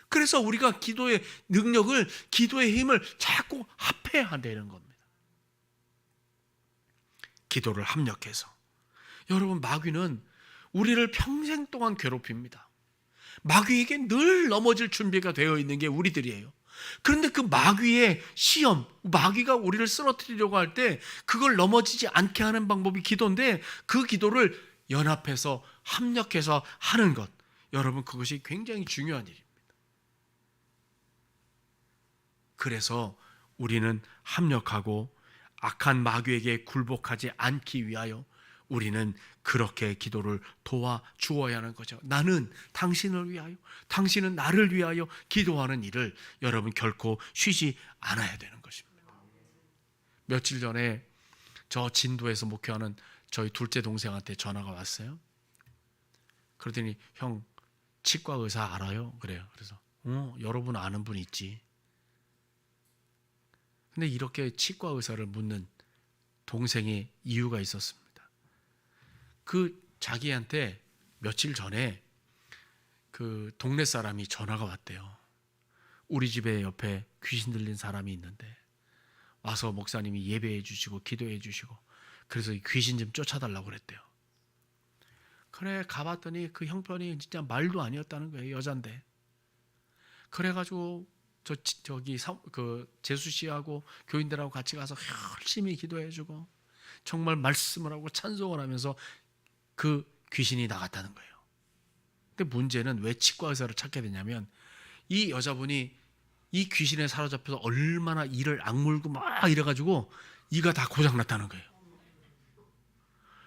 그래서 우리가 기도의 능력을, 기도의 힘을 자꾸 합해야 한다는 겁니다. 기도를 합력해서. 여러분 마귀는 우리를 평생 동안 괴롭힙니다. 마귀에게 늘 넘어질 준비가 되어 있는 게 우리들이에요. 그런데 그 마귀의 시험, 마귀가 우리를 쓰러뜨리려고 할 때 그걸 넘어지지 않게 하는 방법이 기도인데 그 기도를 연합해서 합력해서 하는 것, 여러분 그것이 굉장히 중요한 일입니다. 그래서 우리는 합력하고 악한 마귀에게 굴복하지 않기 위하여 우리는 그렇게 기도를 도와주어야 하는 거죠. 나는 당신을 위하여, 당신은 나를 위하여 기도하는 일을 여러분 결코 쉬지 않아야 되는 것입니다. 며칠 전에 저 진도에서 목회하는 저희 둘째 동생한테 전화가 왔어요. 그러더니 형 치과 의사 알아요? 그래요. 그래서 여러분 아는 분 있지. 근데 이렇게 치과 의사를 묻는 동생의 이유가 있었습니다. 그 자기한테 며칠 전에 그 동네 사람이 전화가 왔대요. 우리 집에 옆에 귀신 들린 사람이 있는데 와서 목사님이 예배해 주시고 기도해 주시고 그래서 귀신 좀 쫓아달라고 그랬대요. 그래 가봤더니 그 형편이 진짜 말도 아니었다는 거예요. 여잔데. 그래가지고 저기 재수 씨하고 교인들하고 같이 가서 열심히 기도해주고 정말 말씀을 하고 찬송을 하면서 그 귀신이 나갔다는 거예요. 근데 문제는 왜 치과 의사를 찾게 되냐면 이 여자분이 이 귀신에 사로잡혀서 얼마나 이를 악물고 막 이래가지고 이가 다 고장났다는 거예요.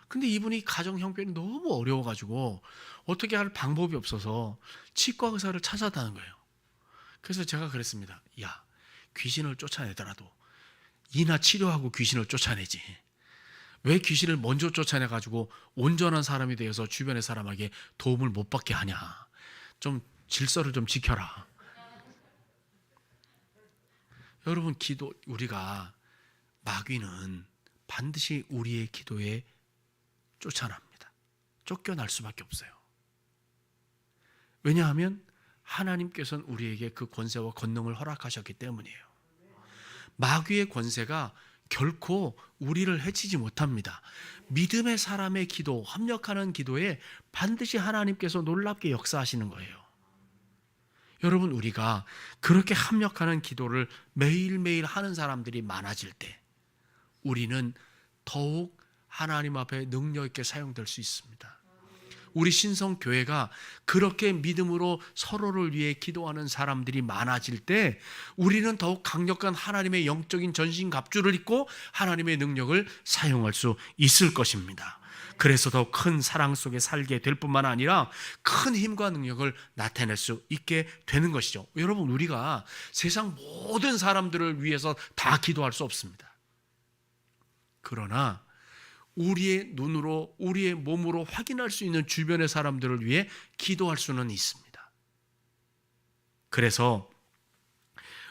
근데 이분이 가정 형편이 너무 어려워가지고 어떻게 할 방법이 없어서 치과 의사를 찾았다는 거예요. 그래서 제가 그랬습니다. 야, 귀신을 쫓아내더라도 이나 치료하고 귀신을 쫓아내지. 왜 귀신을 먼저 쫓아내가지고 온전한 사람이 되어서 주변의 사람에게 도움을 못 받게 하냐. 좀 질서를 좀 지켜라. 여러분 우리가 마귀는 반드시 우리의 기도에 쫓아납니다. 쫓겨날 수밖에 없어요. 왜냐하면 하나님께서는 우리에게 그 권세와 권능을 허락하셨기 때문이에요. 마귀의 권세가 결코 우리를 해치지 못합니다. 믿음의 사람의 기도, 합력하는 기도에 반드시 하나님께서 놀랍게 역사하시는 거예요. 여러분 우리가 그렇게 합력하는 기도를 매일매일 하는 사람들이 많아질 때 우리는 더욱 하나님 앞에 능력 있게 사용될 수 있습니다. 우리 신성교회가 그렇게 믿음으로 서로를 위해 기도하는 사람들이 많아질 때 우리는 더욱 강력한 하나님의 영적인 전신갑주를 입고 하나님의 능력을 사용할 수 있을 것입니다. 그래서 더 큰 사랑 속에 살게 될 뿐만 아니라 큰 힘과 능력을 나타낼 수 있게 되는 것이죠. 여러분 우리가 세상 모든 사람들을 위해서 다 기도할 수 없습니다. 그러나 우리의 눈으로 우리의 몸으로 확인할 수 있는 주변의 사람들을 위해 기도할 수는 있습니다. 그래서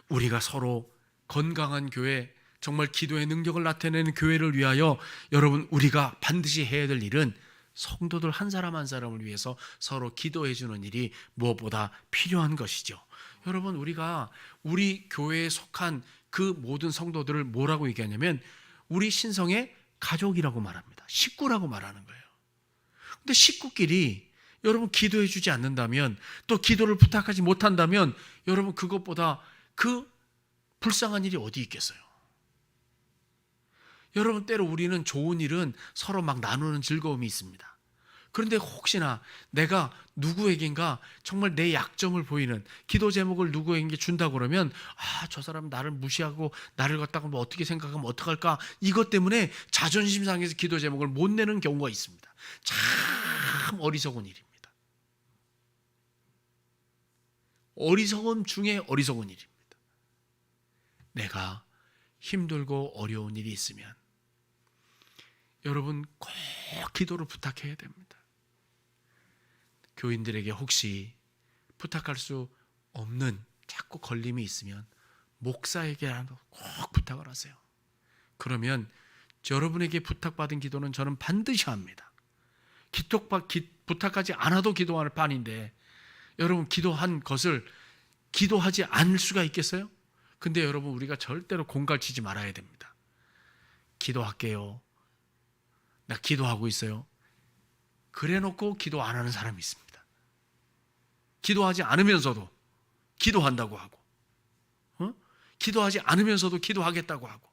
우리가 서로 건강한 교회, 정말 기도의 능력을 나타내는 교회를 위하여 여러분 우리가 반드시 해야 될 일은 성도들 한 사람 한 사람을 위해서 서로 기도해 주는 일이 무엇보다 필요한 것이죠. 여러분 우리가 우리 교회에 속한 그 모든 성도들을 뭐라고 얘기하냐면 우리 신성의 가족이라고 말합니다. 식구라고 말하는 거예요. 근데 식구끼리 여러분 기도해 주지 않는다면 또 기도를 부탁하지 못한다면 여러분 그것보다 그 불쌍한 일이 어디 있겠어요? 여러분 때로 우리는 좋은 일은 서로 막 나누는 즐거움이 있습니다. 그런데 혹시나 내가 누구에겐가 정말 내 약점을 보이는 기도 제목을 누구에게 준다고 그러면 저 사람 나를 무시하고 나를 갖다가 뭐 어떻게 생각하면 어떡할까 이것 때문에 자존심 상해서 기도 제목을 못 내는 경우가 있습니다. 참 어리석은 일입니다. 어리석음 중에 어리석은 일입니다. 내가 힘들고 어려운 일이 있으면 여러분 꼭 기도를 부탁해야 됩니다. 교인들에게 혹시 부탁할 수 없는 자꾸 걸림이 있으면 목사에게라도 꼭 부탁을 하세요. 그러면 여러분에게 부탁받은 기도는 저는 반드시 합니다. 부탁하지 않아도 기도할 판인데 여러분 기도한 것을 기도하지 않을 수가 있겠어요? 근데 여러분 우리가 절대로 공갈치지 말아야 됩니다. 기도할게요. 나 기도하고 있어요. 그래놓고 기도 안 하는 사람이 있습니다. 기도하지 않으면서도 기도한다고 하고 기도하지 않으면서도 기도하겠다고 하고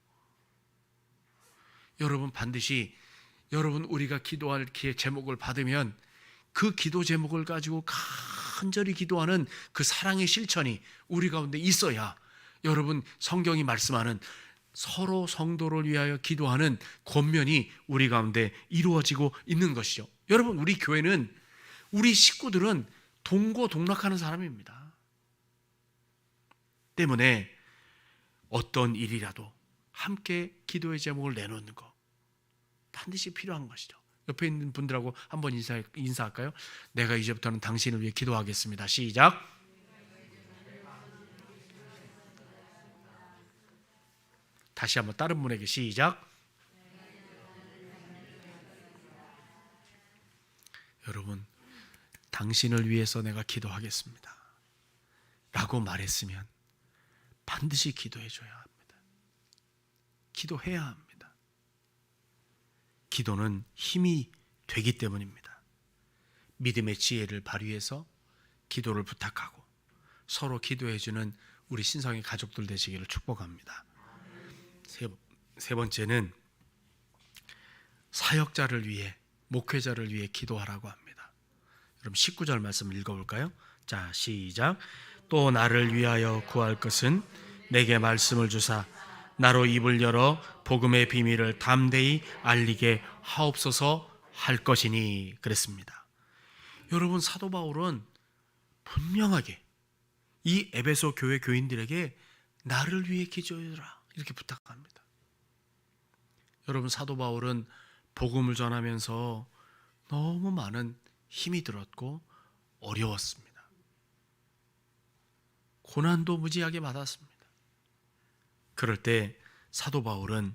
여러분 반드시 여러분 우리가 기도할 기회 제목을 받으면 그 기도 제목을 가지고 간절히 기도하는 그 사랑의 실천이 우리 가운데 있어야 여러분 성경이 말씀하는 서로 성도를 위하여 기도하는 권면이 우리 가운데 이루어지고 있는 것이죠. 여러분 우리 교회는 우리 식구들은 동고동락하는 사람입니다. 때문에 어떤 일이라도 함께 기도의 제목을 내놓는 것 반드시 필요한 것이죠. 옆에 있는 분들하고 한번 인사할까요? 내가 이제부터는 당신을 위해 기도하겠습니다. 시작. 다시 한번 다른 분에게 시작. 여러분 당신을 위해서 내가 기도하겠습니다 라고 말했으면 반드시 기도해 줘야 합니다. 기도해야 합니다. 기도는 힘이 되기 때문입니다. 믿음의 지혜를 발휘해서 기도를 부탁하고 서로 기도해 주는 우리 신성의 가족들 되시기를 축복합니다. 세 번째는 사역자를 위해 목회자를 위해 기도하라고 합니다. 그럼 19절 말씀 읽어볼까요? 자 시작. 또 나를 위하여 구할 것은 내게 말씀을 주사 나로 입을 열어 복음의 비밀을 담대히 알리게 하옵소서 할 것이니 그랬습니다. 여러분 사도 바울은 분명하게 이 에베소 교회 교인들에게 나를 위해 기도해라 이렇게 부탁합니다. 여러분 사도 바울은 복음을 전하면서 너무 많은 힘이 들었고 어려웠습니다. 고난도 무지하게 받았습니다. 그럴 때 사도 바울은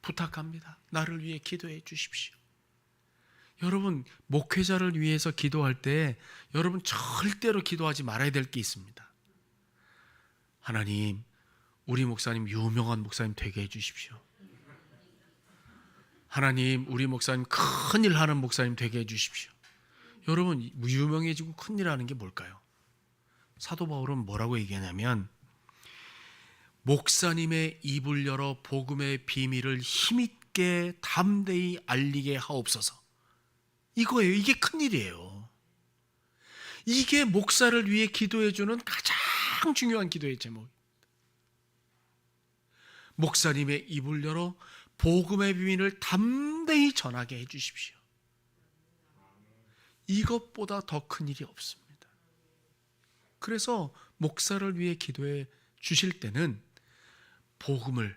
부탁합니다. 나를 위해 기도해 주십시오. 여러분 목회자를 위해서 기도할 때 여러분 절대로 기도하지 말아야 될 게 있습니다. 하나님 우리 목사님 유명한 목사님 되게 해 주십시오. 하나님 우리 목사님 큰일 하는 목사님 되게 해 주십시오. 여러분 유명해지고 큰일 하는 게 뭘까요? 사도 바울은 뭐라고 얘기하냐면 목사님의 입을 열어 복음의 비밀을 힘있게 담대히 알리게 하옵소서. 이거예요. 이게 큰일이에요. 이게 목사를 위해 기도해 주는 가장 중요한 기도의 제목입니다. 목사님의 입을 열어 복음의 비밀을 담대히 전하게 해 주십시오. 이것보다 더 큰 일이 없습니다. 그래서 목사를 위해 기도해 주실 때는 복음을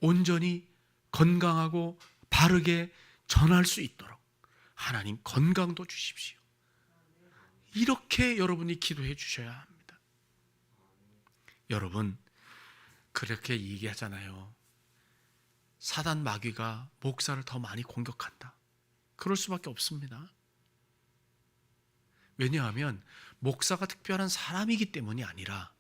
온전히 건강하고 바르게 전할 수 있도록 하나님 건강도 주십시오. 이렇게 여러분이 기도해 주셔야 합니다. 여러분 그렇게 얘기하잖아요. 사단 마귀가 목사를 더 많이 공격한다. 그럴 수밖에 없습니다. 왜냐하면 목사가 특별한 사람이기 때문이 아니라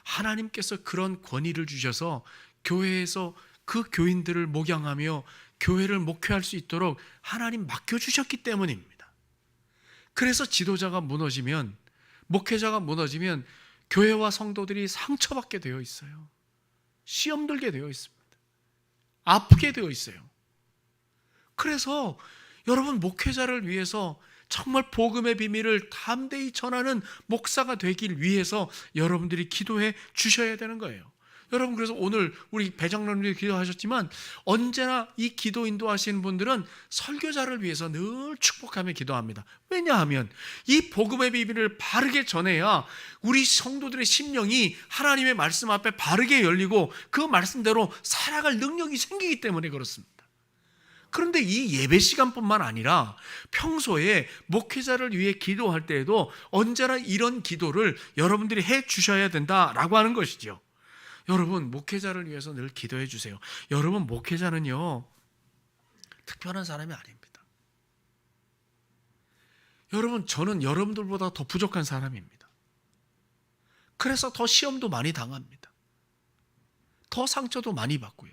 하나님께서 그런 권위를 주셔서 교회에서 그 교인들을 목양하며 교회를 목회할 수 있도록 하나님 맡겨주셨기 때문입니다. 그래서 지도자가 무너지면, 목회자가 무너지면 교회와 성도들이 상처받게 되어 있어요. 시험 들게 되어 있습니다. 아프게 되어 있어요. 그래서 여러분, 목회자를 위해서 정말 복음의 비밀을 담대히 전하는 목사가 되길 위해서 여러분들이 기도해 주셔야 되는 거예요. 여러분, 그래서 오늘 우리 배장로님이 기도하셨지만 언제나 이 기도 인도하시는 분들은 설교자를 위해서 늘 축복하며 기도합니다. 왜냐하면 이 복음의 비밀을 바르게 전해야 우리 성도들의 심령이 하나님의 말씀 앞에 바르게 열리고 그 말씀대로 살아갈 능력이 생기기 때문에 그렇습니다. 그런데 이 예배 시간뿐만 아니라 평소에 목회자를 위해 기도할 때에도 언제나 이런 기도를 여러분들이 해 주셔야 된다라고 하는 것이죠. 여러분, 목회자를 위해서 늘 기도해 주세요. 여러분, 목회자는요, 특별한 사람이 아닙니다. 여러분, 저는 여러분들보다 더 부족한 사람입니다. 그래서 더 시험도 많이 당합니다. 더 상처도 많이 받고요.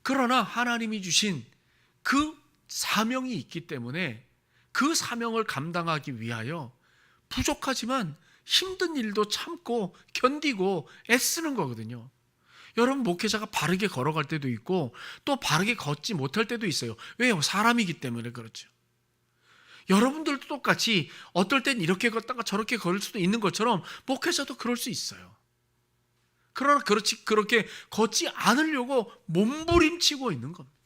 그러나 하나님이 주신 그 사명이 있기 때문에 그 사명을 감당하기 위하여 부족하지만 힘든 일도 참고 견디고 애쓰는 거거든요. 여러분, 목회자가 바르게 걸어갈 때도 있고 또 바르게 걷지 못할 때도 있어요. 왜요? 사람이기 때문에 그렇죠. 여러분들도 똑같이 어떨 땐 이렇게 걷다가 저렇게 걸을 수도 있는 것처럼 목회자도 그럴 수 있어요. 그러나 그렇게 걷지 않으려고 몸부림치고 있는 겁니다.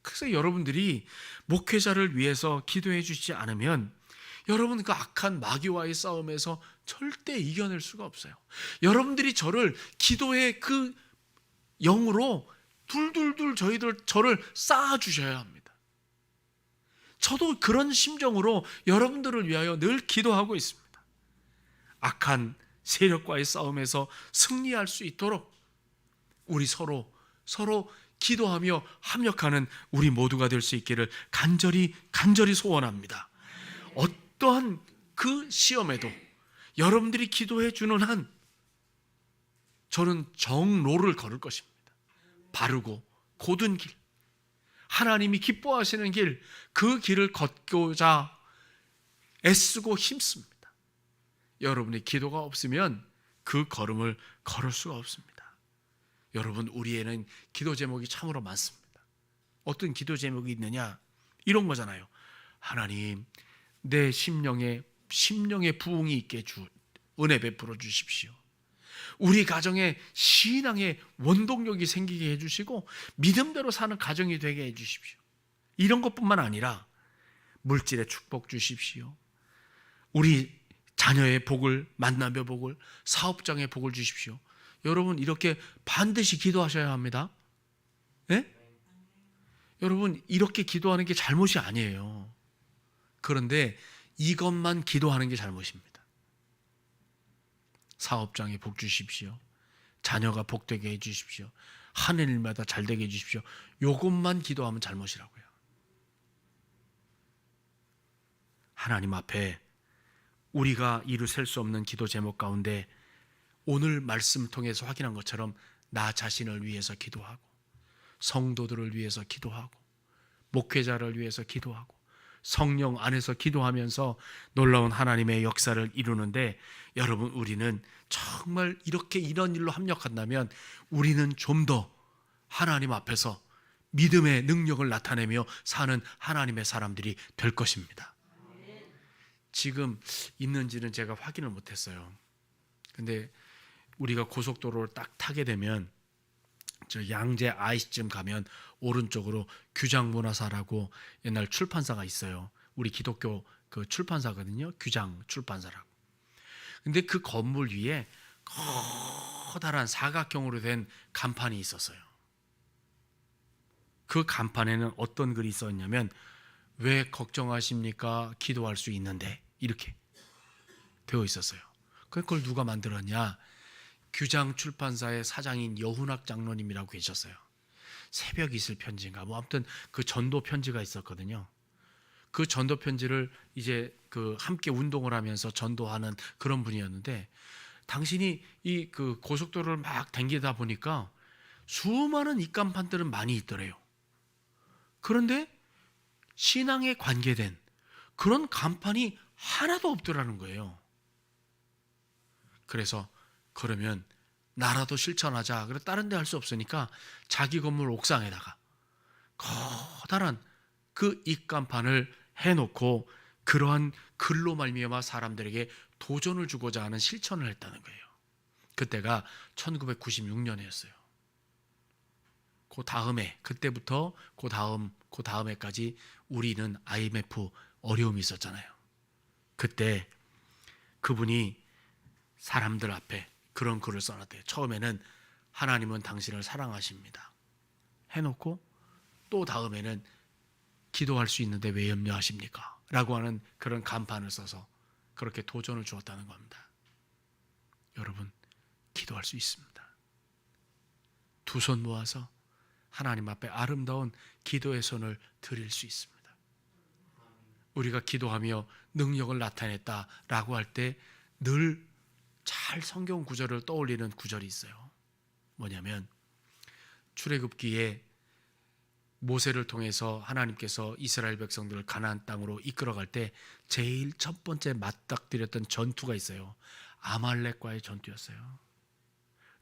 그래서 여러분들이 목회자를 위해서 기도해 주시지 않으면 여러분, 그 악한 마귀와의 싸움에서 절대 이겨낼 수가 없어요. 여러분들이 저를 기도의 그 영으로 둘둘둘 저를 쌓아주셔야 합니다. 저도 그런 심정으로 여러분들을 위하여 늘 기도하고 있습니다. 악한 세력과의 싸움에서 승리할 수 있도록 우리 서로 기도하며 합력하는 우리 모두가 될 수 있기를 간절히 소원합니다. 어떠한 그 시험에도 여러분들이 기도해 주는 한 저는 정로를 걸을 것입니다. 바르고 곧은 길, 하나님이 기뻐하시는 길, 그 길을 걷고자 애쓰고 힘씁니다. 여러분의 기도가 없으면 그 걸음을 걸을 수가 없습니다. 여러분, 우리에는 기도 제목이 참으로 많습니다. 어떤 기도 제목이 있느냐? 이런 거잖아요. 하나님, 내 심령에 부흥이 있게 은혜 베풀어 주십시오. 우리 가정에 신앙의 원동력이 생기게 해주시고 믿음대로 사는 가정이 되게 해주십시오. 이런 것뿐만 아니라 물질의 축복 주십시오. 우리 자녀의 복을, 만남의 복을, 사업장의 복을 주십시오. 여러분, 이렇게 반드시 기도하셔야 합니다. 네? 여러분, 이렇게 기도하는 게 잘못이 아니에요. 그런데 이것만 기도하는 게 잘못입니다. 사업장에 복 주십시오. 자녀가 복되게 해 주십시오. 하는 일마다 잘 되게 해 주십시오. 이것만 기도하면 잘못이라고요. 하나님 앞에 우리가 이루 셀 수 없는 기도 제목 가운데 오늘 말씀 통해서 확인한 것처럼 나 자신을 위해서 기도하고, 성도들을 위해서 기도하고, 목회자를 위해서 기도하고, 성령 안에서 기도하면서 놀라운 하나님의 역사를 이루는데, 여러분, 우리는 정말 이렇게 이런 일로 합력한다면 우리는 좀 더 하나님 앞에서 믿음의 능력을 나타내며 사는 하나님의 사람들이 될 것입니다. 지금 있는지는 제가 확인을 못했어요. 근데 우리가 고속도로를 딱 타게 되면 저 양재 IC쯤 가면 오른쪽으로 규장문화사라고 옛날 출판사가 있어요. 우리 기독교 그 출판사거든요. 규장 출판사라고. 근데 그 건물 위에 커다란 사각형으로 된 간판이 있었어요. 그 간판에는 어떤 글이 있었냐면, 왜 걱정하십니까? 기도할 수 있는데, 이렇게 되어 있었어요. 그걸 누가 만들었냐? 규장 출판사의 사장인 여훈학 장로님이라고 계셨어요. 새벽 이슬 편지인가 뭐 아무튼 그 전도 편지가 있었거든요. 그 전도 편지를 이제 그 함께 운동을 하면서 전도하는 그런 분이었는데, 당신이 이 그 고속도로를 막 댕기다 보니까 수많은 입간판들은 많이 있더래요. 그런데 신앙에 관계된 그런 간판이 하나도 없더라는 거예요. 그래서 그러면 나라도 실천하자. 그래 다른 데 할 수 없으니까 자기 건물 옥상에다가 커다란 그 입간판을 해놓고 그러한 글로 말미암아 사람들에게 도전을 주고자 하는 실천을 했다는 거예요. 그때가 1996년이었어요. 그 다음에 그때부터 그 다음에까지 우리는 IMF 어려움이 있었잖아요. 그때 그분이 사람들 앞에 그런 글을 써놨대요. 처음에는 하나님은 당신을 사랑하십니다 해놓고, 또 다음에는 기도할 수 있는데 왜 염려하십니까? 라고 하는 그런 간판을 써서 그렇게 도전을 주었다는 겁니다. 여러분, 기도할 수 있습니다. 두 손 모아서 하나님 앞에 아름다운 기도의 손을 드릴 수 있습니다. 우리가 기도하며 능력을 나타냈다라고 할 때 늘 잘 성경 구절을 떠올리는 구절이 있어요. 뭐냐면 출애굽기에 모세를 통해서 하나님께서 이스라엘 백성들을 가나안 땅으로 이끌어갈 때 제일 첫 번째 맞닥뜨렸던 전투가 있어요. 아말렉과의 전투였어요.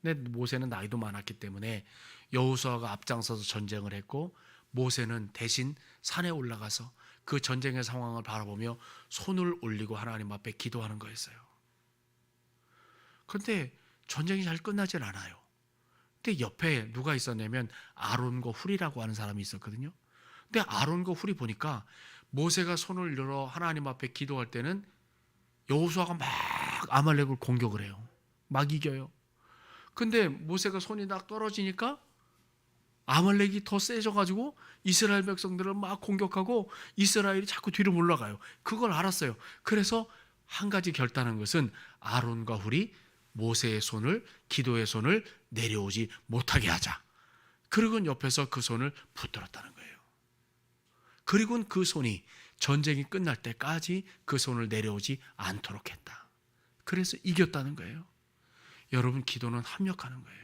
근데 모세는 나이도 많았기 때문에 여호수아가 앞장서서 전쟁을 했고, 모세는 대신 산에 올라가서 그 전쟁의 상황을 바라보며 손을 올리고 하나님 앞에 기도하는 거였어요. 그런데 전쟁이 잘 끝나질 않아요. 근데 옆에 누가 있었냐면 아론과 훌이라고 하는 사람이 있었거든요. 근데 아론과 훌이 보니까 모세가 손을 열어 하나님 앞에 기도할 때는 여호수아가 막 아말렉을 공격을 해요. 막 이겨요. 근데 모세가 손이 딱 떨어지니까 아말렉이 더 세져가지고 이스라엘 백성들을 막 공격하고 이스라엘이 자꾸 뒤로 물러가요. 그걸 알았어요. 그래서 한 가지 결단한 것은 아론과 훌이 모세의 손을, 기도의 손을 내려오지 못하게 하자. 그리고 옆에서 그 손을 붙들었다는 거예요. 그리고 그 손이 전쟁이 끝날 때까지 그 손을 내려오지 않도록 했다. 그래서 이겼다는 거예요. 여러분, 기도는 합력하는 거예요.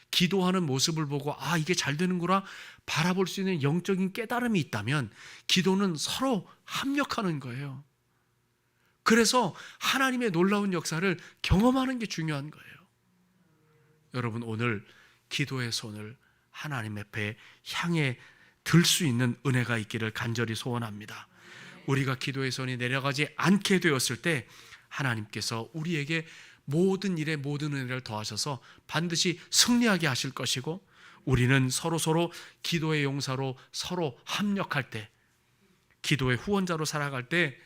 기도하는 모습을 보고 아, 이게 잘 되는구나 바라볼 수 있는 영적인 깨달음이 있다면 기도는 서로 합력하는 거예요. 그래서 하나님의 놀라운 역사를 경험하는 게 중요한 거예요. 여러분, 오늘 기도의 손을 하나님 앞에 향해 들 수 있는 은혜가 있기를 간절히 소원합니다. 우리가 기도의 손이 내려가지 않게 되었을 때 하나님께서 우리에게 모든 일에 모든 은혜를 더하셔서 반드시 승리하게 하실 것이고, 우리는 서로 기도의 용사로 서로 합력할 때, 기도의 후원자로 살아갈 때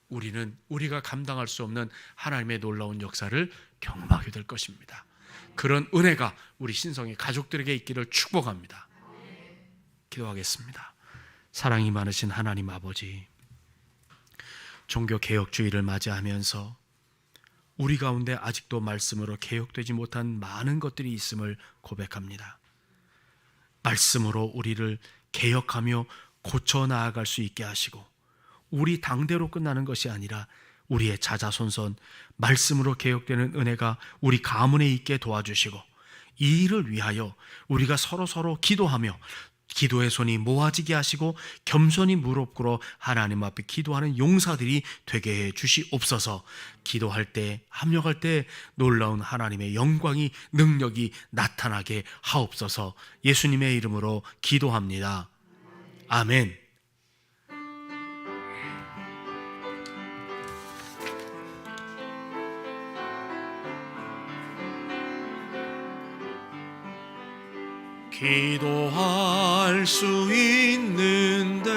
우리는 우리가 감당할 수 없는 하나님의 놀라운 역사를 경험하게 될 것입니다. 그런 은혜가 우리 신성의 가족들에게 있기를 축복합니다. 기도하겠습니다. 사랑이 많으신 하나님 아버지, 종교개혁주의를 맞이하면서 우리 가운데 아직도 말씀으로 개혁되지 못한 많은 것들이 있음을 고백합니다. 말씀으로 우리를 개혁하며 고쳐 나아갈 수 있게 하시고, 우리 당대로 끝나는 것이 아니라 우리의 자자손손 말씀으로 개혁되는 은혜가 우리 가문에 있게 도와주시고, 이 일을 위하여 우리가 서로 기도하며 기도의 손이 모아지게 하시고 겸손히 무릎 꿇어 하나님 앞에 기도하는 용사들이 되게 해 주시옵소서. 기도할 때, 합력할 때 놀라운 하나님의 영광이, 능력이 나타나게 하옵소서. 예수님의 이름으로 기도합니다. 아멘. 기도할 수 있는데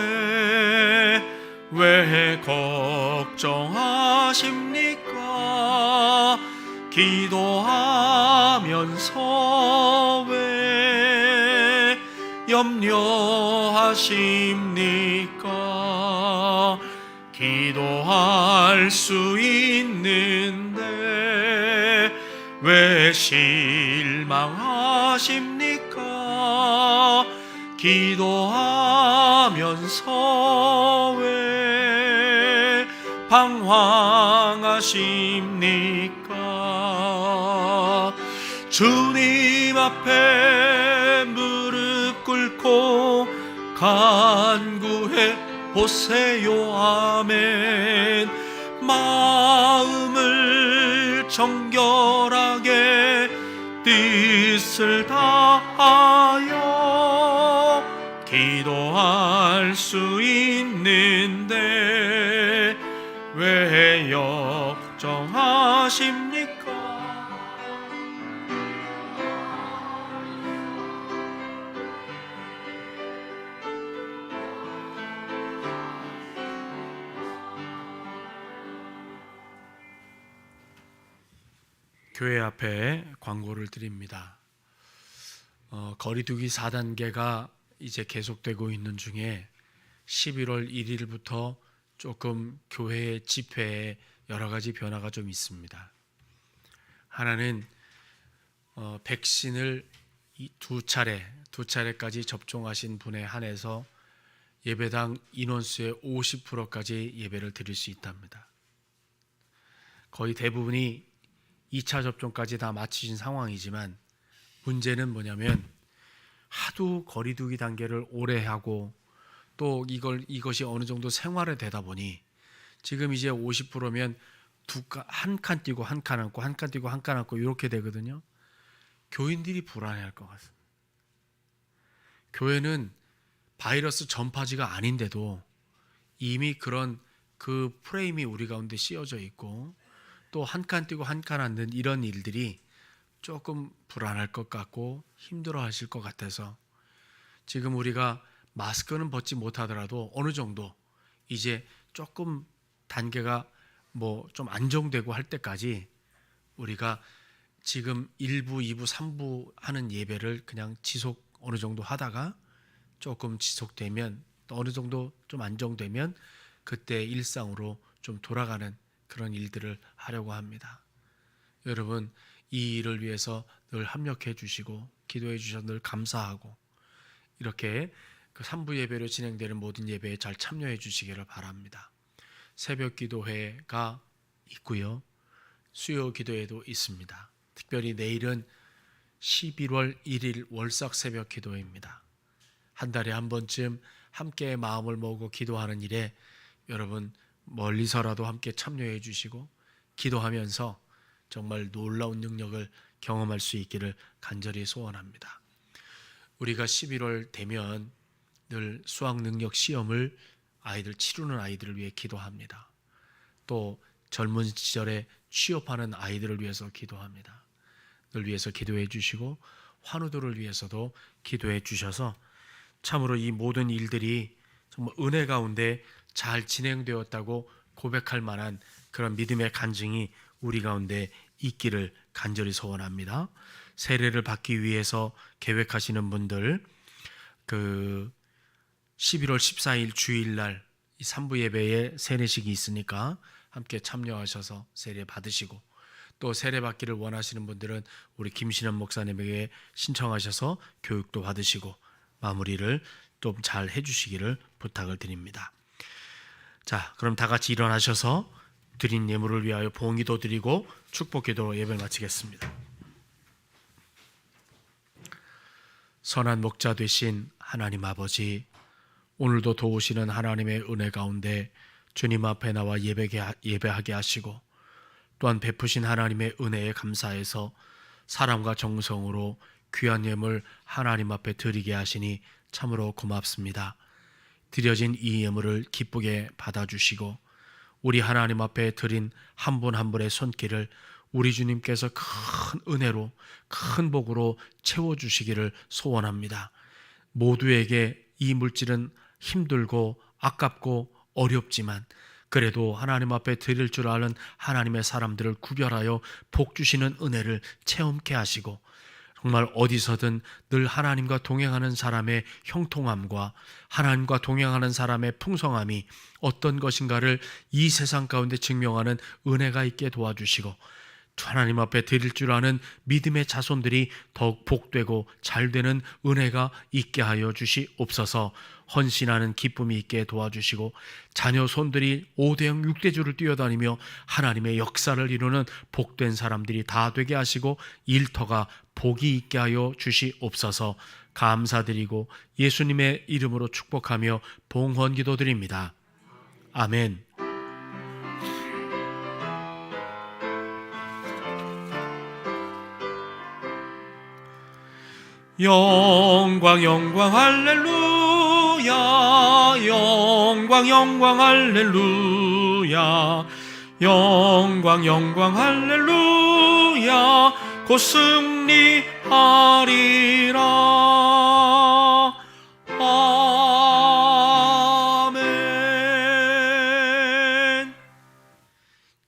왜 걱정하십니까? 기도하면서 왜 염려하십니까? 기도할 수 있는데 실망하십니까? 기도하면서 왜 방황하십니까? 주님 앞에 무릎 꿇고 간구해 보세요. 아멘. 마음을 정결하게 뜻을 다하여 기도할 수 있는데 왜 역정하십니까? 교회 앞에 광고를 드립니다. 거리두기 4단계가 이제 계속되고 있는 중에 11월 1일부터 조금 교회 집회에 여러 가지 변화가 좀 있습니다. 하나는 백신을 두 차례까지 접종하신 분에 한해서 예배당 인원수의 50%까지 예배를 드릴 수 있답니다. 거의 대부분이 2차 접종까지 다 마치신 상황이지만 문제는 뭐냐면 하도 거리두기 단계를 오래 하고 또 이것이 어느 정도 생활화되다 보니 지금 이제 50%면 한 칸 뛰고 한 칸 앉고 한 칸 뛰고 한 칸 앉고 이렇게 되거든요. 교인들이 불안해할 것 같습니다. 교회는 바이러스 전파지가 아닌데도 이미 그런 그 프레임이 우리 가운데 씌워져 있고 또 한 칸 뛰고 한 칸 앉는 이런 일들이 조금 불안할 것 같고 힘들어 하실 것 같아서 지금 우리가 마스크는 벗지 못하더라도 어느 정도 이제 조금 단계가 뭐 좀 안정되고 할 때까지 우리가 지금 1부, 2부, 3부 하는 예배를 그냥 지속 어느 정도 하다가 조금 지속되면 또 어느 정도 좀 안정되면 그때 일상으로 좀 돌아가는 그런 일들을 하려고 합니다. 여러분 이 일을 위해서 늘 합력해 주시고 기도해 주셔서 늘 감사하고 이렇게 그 3부 예배로 진행되는 모든 예배에 잘 참여해 주시기를 바랍니다. 새벽 기도회가 있고요. 수요 기도회도 있습니다. 특별히 내일은 11월 1일 월삭 새벽 기도회입니다. 한 달에 한 번쯤 함께 마음을 모으고 기도하는 일에 여러분 멀리서라도 함께 참여해 주시고 기도하면서 정말 놀라운 능력을 경험할 수 있기를 간절히 소원합니다. 우리가 11월 되면 늘 수학 능력 시험을 치르는 아이들을 위해 기도합니다. 또 젊은 시절에 취업하는 아이들을 위해서 기도합니다. 늘 위해서 기도해 주시고 환우들을 위해서도 기도해 주셔서 참으로 이 모든 일들이 정말 은혜 가운데 잘 진행되었다고 고백할 만한 그런 믿음의 간증이 우리 가운데 있기를 간절히 소원합니다. 세례를 받기 위해서 계획하시는 분들 그 11월 14일 주일날 이 3부 예배에 세례식이 있으니까 함께 참여하셔서 세례 받으시고 또 세례 받기를 원하시는 분들은 우리 김신현 목사님에게 신청하셔서 교육도 받으시고 마무리를 좀 잘 해주시기를 부탁을 드립니다. 자, 그럼 다 같이 일어나셔서 드린 예물을 위하여 봉기도 드리고 축복기도로 예배를 마치겠습니다. 선한 목자 되신 하나님 아버지, 오늘도 도우시는 하나님의 은혜 가운데 주님 앞에 나와 예배하게 하시고 또한 베푸신 하나님의 은혜에 감사해서 사랑과 정성으로 귀한 예물 하나님 앞에 드리게 하시니 참으로 고맙습니다. 드려진 이 예물을 기쁘게 받아주시고 우리 하나님 앞에 드린 한 분 한 분의 손길을 우리 주님께서 큰 은혜로 큰 복으로 채워주시기를 소원합니다. 모두에게 이 물질은 힘들고 아깝고 어렵지만 그래도 하나님 앞에 드릴 줄 아는 하나님의 사람들을 구별하여 복 주시는 은혜를 체험케 하시고 정말 어디서든 늘 하나님과 동행하는 사람의 형통함과 하나님과 동행하는 사람의 풍성함이 어떤 것인가를 이 세상 가운데 증명하는 은혜가 있게 도와주시고 하나님 앞에 드릴 줄 아는 믿음의 자손들이 더욱 복되고 잘되는 은혜가 있게 하여 주시옵소서. 헌신하는 기쁨이 있게 도와주시고 자녀 손들이 5대영 6대주를 뛰어다니며 하나님의 역사를 이루는 복된 사람들이 다 되게 하시고 일터가 복이 있게 하여 주시옵소서. 감사드리고 예수님의 이름으로 축복하며 봉헌 기도드립니다. 아멘. 영광 영광 할렐루야, 영광 영광 할렐루야, 영광 영광 할렐루야, 곧 승리하리라. 아멘.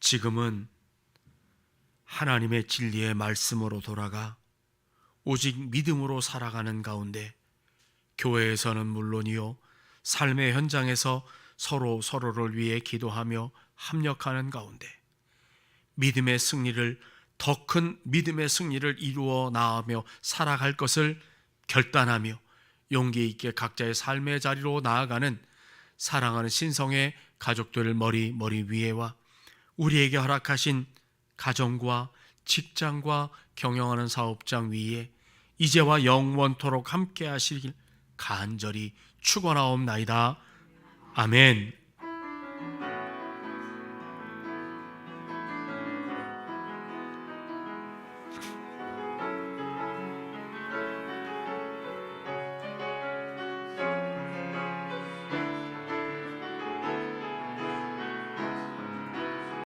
지금은 하나님의 진리의 말씀으로 돌아가 오직 믿음으로 살아가는 가운데 교회에서는 물론이요 삶의 현장에서 서로 서로를 위해 기도하며 합력하는 가운데 믿음의 승리를 더 큰 믿음의 승리를 이루어 나가며 살아갈 것을 결단하며 용기 있게 각자의 삶의 자리로 나아가는 사랑하는 신성의 가족들 머리 위에와 우리에게 허락하신 가정과 직장과 경영하는 사업장 위에 이제와 영원토록 함께 하시길 간절히 축원하옵나이다. 아멘.